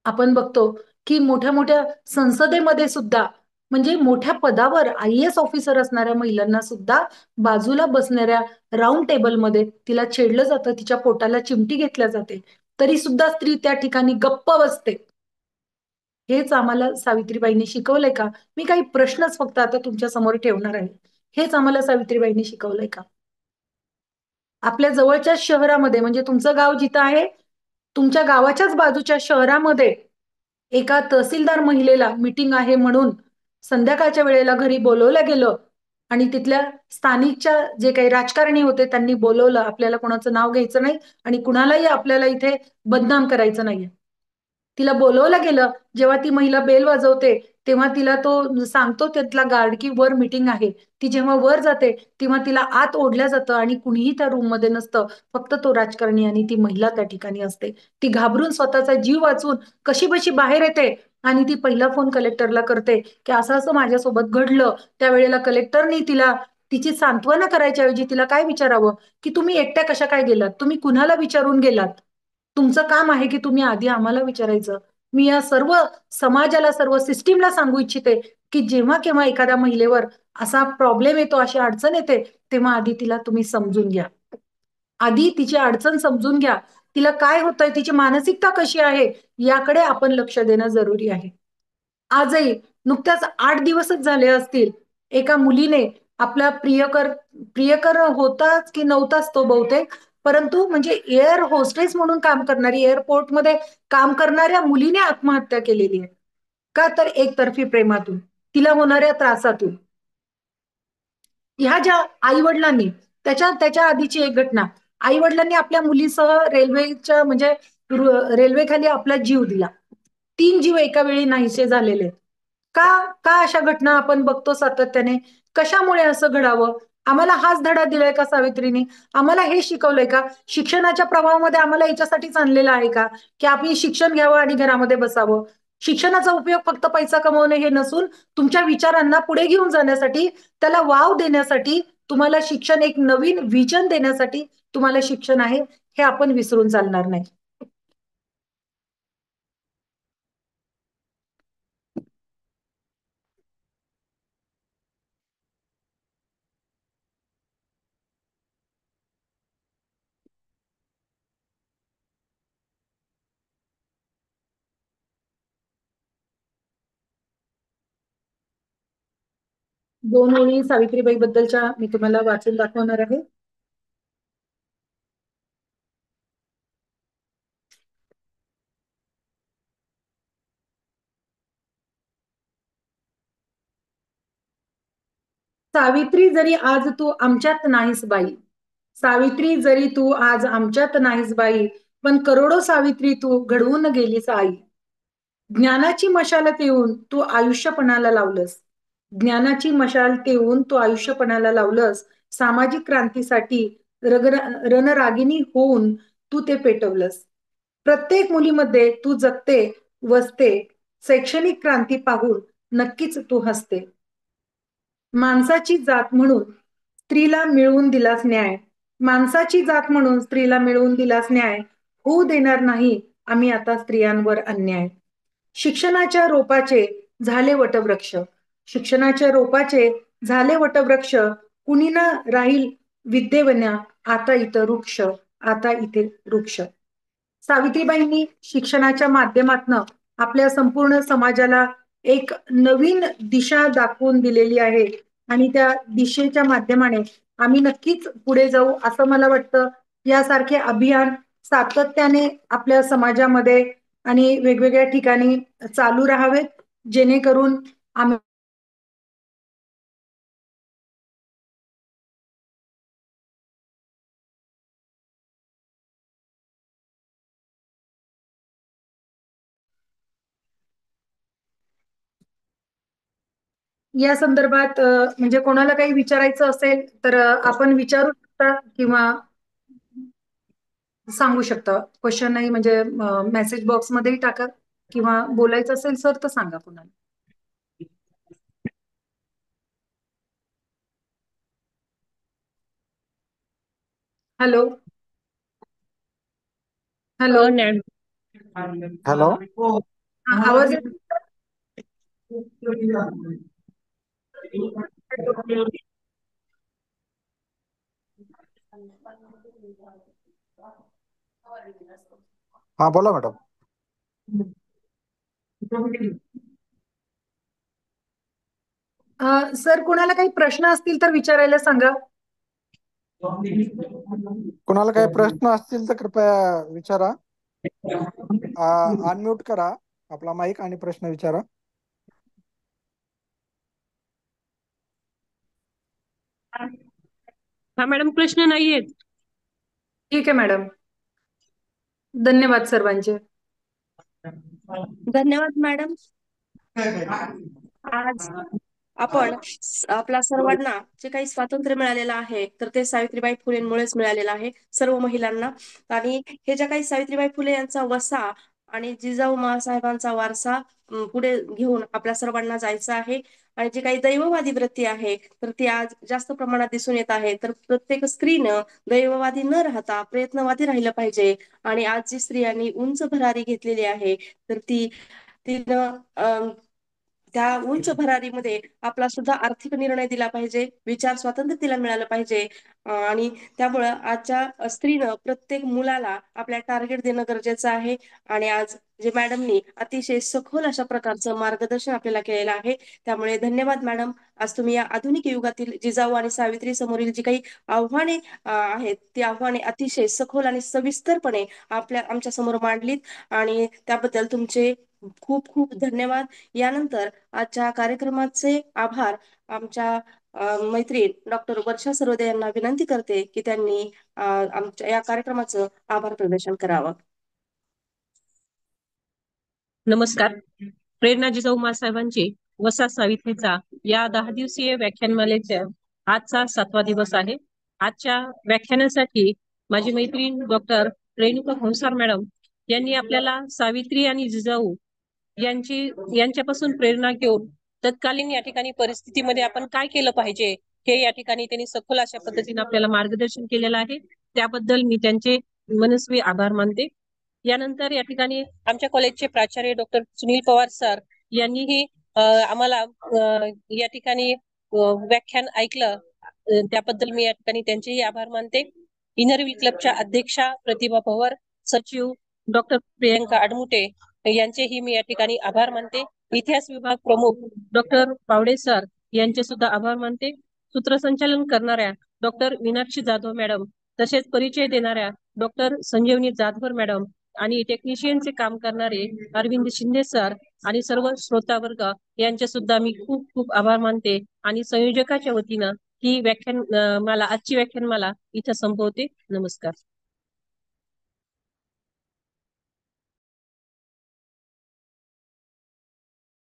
आपण बघतो, की मोठ्या-मोठ्या संसदेमध्ये सुद्धा म्हणजे मोठ्या पदावर आय-ए-एस ऑफिसर असणाऱ्या महिलांना सुद्धा बाजूला बसणाऱ्या राउंड टेबलमध्ये तिला छेडलं जातं, तिच्या पोटाला चिमटी घेतल्या जाते. तरी सुद्धा स्त्री त्या ठिकाणी गप्प बसते. हेच आम्हाला सावित्रीबाईंनी शिकवलंय का? मी काही प्रश्नच फक्त आता तुमच्या समोर ठेवणार आहे. हेच आम्हाला सावित्रीबाईंनी शिकवलंय का? आपल्या जवळच्याच शहरामध्ये म्हणजे तुमचं गाव जिथं आहे, तुमच्या गावाच्याच बाजूच्या शहरामध्ये एका तहसीलदार महिलेला मीटिंग आहे म्हणून संध्याकाळच्या वेळेला घरी बोलावलं गेलं आणि तिथल्या स्थानिकच्या जे काही राजकारणी होते त्यांनी बोलावलं. आपल्याला कोणाचं नाव घ्यायचं नाही आणि कुणालाही आपल्याला इथे बदनाम करायचं नाहीये. तिला बोलावलं गेलं. जेव्हा ती महिला बेल वाजवते, तेव्हा तिला तो सांगतो तिथला गार्ड, की वर मीटिंग आहे. ती जेव्हा वर जाते, तेव्हा तिला आत ओढलं जातं आणि कुणीही त्या रूममध्ये नसतं. फक्त तो राजकारणी आणि ती महिला त्या ठिकाणी असते. ती घाबरून स्वतःचा जीव वाचवून कशीबशी बाहेर येते आणि ती पहिला फोन कलेक्टरला करते, की असं-असं माझ्यासोबत घडलं. त्यावेळेला कलेक्टरनी तिला तिची सांत्वना करायच्या ऐवजी तिला काय विचारावं, की तुम्ही एकट्या कशा काय गेलात? तुम्ही कुणाला विचारून गेलात? तुमचं काम आहे, की तुम्ही आधी आम्हाला विचारायचं. मी या सर्व समाजाला, सर्व सिस्टमला सांगू इच्छिते, की जेव्हा-केव्हा एखाद्या महिलेवर असा प्रॉब्लेम येतो, अशी अडचण येते, तेव्हा आधी तिला तुम्ही समजून घ्या. आधी तिची अडचण समजून घ्या. तिला काय होतंय, तिची मानसिकता कशी आहे, याकडे आपण लक्ष देणं जरुरी आहे. आजही नुकत्याच 8 दिवसच झाले असतील, एका मुलीने आपला प्रियकर होताच की नव्हताच तो बहुतेक, परंतु म्हणजे एअर होस्टेस म्हणून काम करणारी, एअरपोर्टमध्ये काम करणाऱ्या मुलीने आत्महत्या केलेली आहे. का तर एकतर्फी प्रेमातून, तिला होणाऱ्या त्रासातून. ह्या ज्या आई-वडिलांनी त्याच्या त्याच्या आधीची एक घटना. आई-वडिलांनी आपल्या मुलीसह रेल्वेच्या म्हणजे रेल्वेखाली आपला जीव दिला. 3 जीव एका वेळी नाहीसे झालेले आहेत. का का अशा घटना आपण बघतो सातत्याने? कशामुळे असं घडावं? आम्हाला हाच धडा दिलाय का सावित्रीनी? आम्हाला हे शिकवलंय का? शिक्षणाच्या प्रवाहामध्ये आम्हाला याच्यासाठीच आणलेलं आहे का? की आम्ही शिक्षण घ्यावं आणि घरामध्ये बसावं. शिक्षणाचा उपयोग फक्त पैसा कमवणे हे नसून तुमच्या विचारांना पुढे घेऊन जाण्यासाठी, त्याला वाव देण्यासाठी, तुम्हाला शिक्षण एक नवीन व्हिजन देण्यासाठी तुम्हाला शिक्षण आहे, हे आपण विसरून चालणार नाही. 2 ओळी सावित्रीबाई बद्दलच्या मी तुम्हाला वाचून दाखवणार आहे. सावित्री जरी आज तू आमच्यात नाहीस बाई, सावित्री जरी तू आज आमच्यात नाहीस बाई, पण करोडो सावित्री तू घडवून गेलीस आई. ज्ञानाची मशाल देऊन तू आयुष्यपणाला लावलंस, ज्ञानाची मशाल देऊन तू आयुष्यपणाला लावलंस. सामाजिक क्रांतीसाठी रणरागिणी होऊन तू ते पेटवलंस. प्रत्येक मुलीमध्ये तू जगते, वसते. शैक्षणिक क्रांती पाहून नक्कीच तू हसते. माणसाची जात म्हणून स्त्रीला मिळवून दिलास न्याय, माणसाची जात म्हणून स्त्रीला मिळवून दिलास न्याय. होऊ देणार नाही आम्ही आता स्त्रियांवर अन्याय. शिक्षणाच्या रोपाचे झाले वटवृक्ष, शिक्षणाच्या रोपाचे झाले वटवृक्ष. कुणी ना राहील विद्येवन्या, आता इथं वृक्ष, आता इथे वृक्ष. सावित्रीबाईंनी शिक्षणाच्या माध्यमातून आपल्या संपूर्ण समाजाला एक नवीन दिशा दाखवून दिलेली आहे आणि त्या दिशेच्या माध्यमाने आम्ही नक्कीच पुढे जाऊ असं मला वाटतं. यासारखे अभियान सातत्याने आपल्या समाजामध्ये आणि वेगवेगळ्या ठिकाणी चालू राहावेत, जेणेकरून आम्ही या संदर्भात म्हणजे कोणाला काही विचारायचं असेल तर आपण विचारू शकता किंवा सांगू शकता. क्वेश्चनही म्हणजे मेसेज बॉक्समध्येही टाका किंवा बोलायचं असेल सर तर सांगा कुणाला. Hello hello hello. आवाज येतो? हा बोला मॅडम. सर कुणाला काही प्रश्न असतील तर विचारायला सांगा. कोणाला काही प्रश्न असतील तर कृपया विचारा. अनम्यूट करा आपला माईक आणि प्रश्न विचारा. हा मॅडम, प्रश्न नाहीयेत. ठीक आहे मॅडम, धन्यवाद सर्वांचे. धन्यवाद मॅडम. आज आपण आपल्या सर्वांना जे काही स्वातंत्र्य मिळालेलं आहे तर ते सावित्रीबाई फुलेंमुळेच मिळालेलं आहे, सर्व महिलांना. आणि हे ज्या काही सावित्रीबाई फुले यांचा वसा आणि जिजाऊ माँसाहेबांचा वारसा पुढे घेऊन आपल्या सर्वांना जायचं आहे. आणि जी काही दैववादी वृत्ती आहे तर ती आज जास्त प्रमाणात दिसून येत आहे. तर प्रत्येक स्त्रीनं दैववादी न राहता प्रयत्नवादी राहिलं पाहिजे. आणि आज जी स्त्रियांनी उंच भरारी घेतलेली आहे तर तिनं त्या उंच भरारीमध्ये आपला सुद्धा आर्थिक निर्णय दिला पाहिजे, विचार स्वातंत्र्य तिला मिळालं पाहिजे. आणि त्यामुळं आजच्या स्त्रीनं प्रत्येक मुलाला आपल्या टार्गेट देणं गरजेचं आहे. आणि आज जे मॅडमनी अतिशय सखोल अशा प्रकारचं मार्गदर्शन आपल्याला केलेलं आहे, त्यामुळे धन्यवाद मॅडम. आज तुम्ही या आधुनिक युगातील जिजाऊ आणि सावित्री समोरील जी काही आव्हाने आहेत ती आव्हाने अतिशय सखोल आणि सविस्तरपणे आमच्या समोर मांडलीत आणि त्याबद्दल तुमचे खूप खूप धन्यवाद. यानंतर आजच्या कार्यक्रमाचे आभार आमच्या मैत्रीण डॉक्टर वर्षा सरोदे यांना विनंती करते की त्यांनी आमच्या या कार्यक्रमाचं आभार प्रदर्शन करावं. नमस्कार. प्रेरणा जिजाऊ माँसाहेबांची वसा सावित्रीचा या 10 दिवसीय व्याख्यानमालेचा आजचा 7वा दिवस आहे. आजच्या व्याख्यानासाठी माझी मैत्रीण डॉक्टर रेणुका खंसार मॅडम यांनी आपल्याला सावित्री आणि जिजाऊ यांच्यापासून प्रेरणा घेऊन तत्कालीन या ठिकाणी परिस्थितीमध्ये आपण काय केलं पाहिजे हे या ठिकाणी त्यांनी सखोल अशा पद्धतीने आपल्याला मार्गदर्शन केलेलं आहे. त्याबद्दल मी त्यांचे मनस्वी आभार मानते. यानंतर या ठिकाणी आमच्या कॉलेजचे प्राचार्य डॉक्टर सुनील पवार सर यांनीही आम्हाला या ठिकाणी व्याख्यान ऐकलं, त्याबद्दल मी या ठिकाणी त्यांचेही आभार मानते. इनरव्हील क्लबच्या अध्यक्षा प्रतिभा पवार, सचिव डॉक्टर प्रियंका आडमुटे यांचेही मी या ठिकाणी आभार मानते. इतिहास विभाग प्रमुख डॉक्टर पावडे सर यांचे सुद्धा आभार मानते. सूत्रसंचालन करणाऱ्या डॉक्टर मीनाक्षी जाधव मॅडम, तसेच परिचय देणाऱ्या डॉक्टर संजीवनी जाधवर मॅडम आणि टेक्निशियनचे काम करणारे अरविंद शिंदे सर आणि सर्व श्रोतावर्ग यांचे सुद्धा मी खूप खूप आभार मानते. आणि संयोजकाच्या वतीनं ही आजची व्याख्यानमाला इथं संपवते. नमस्कार.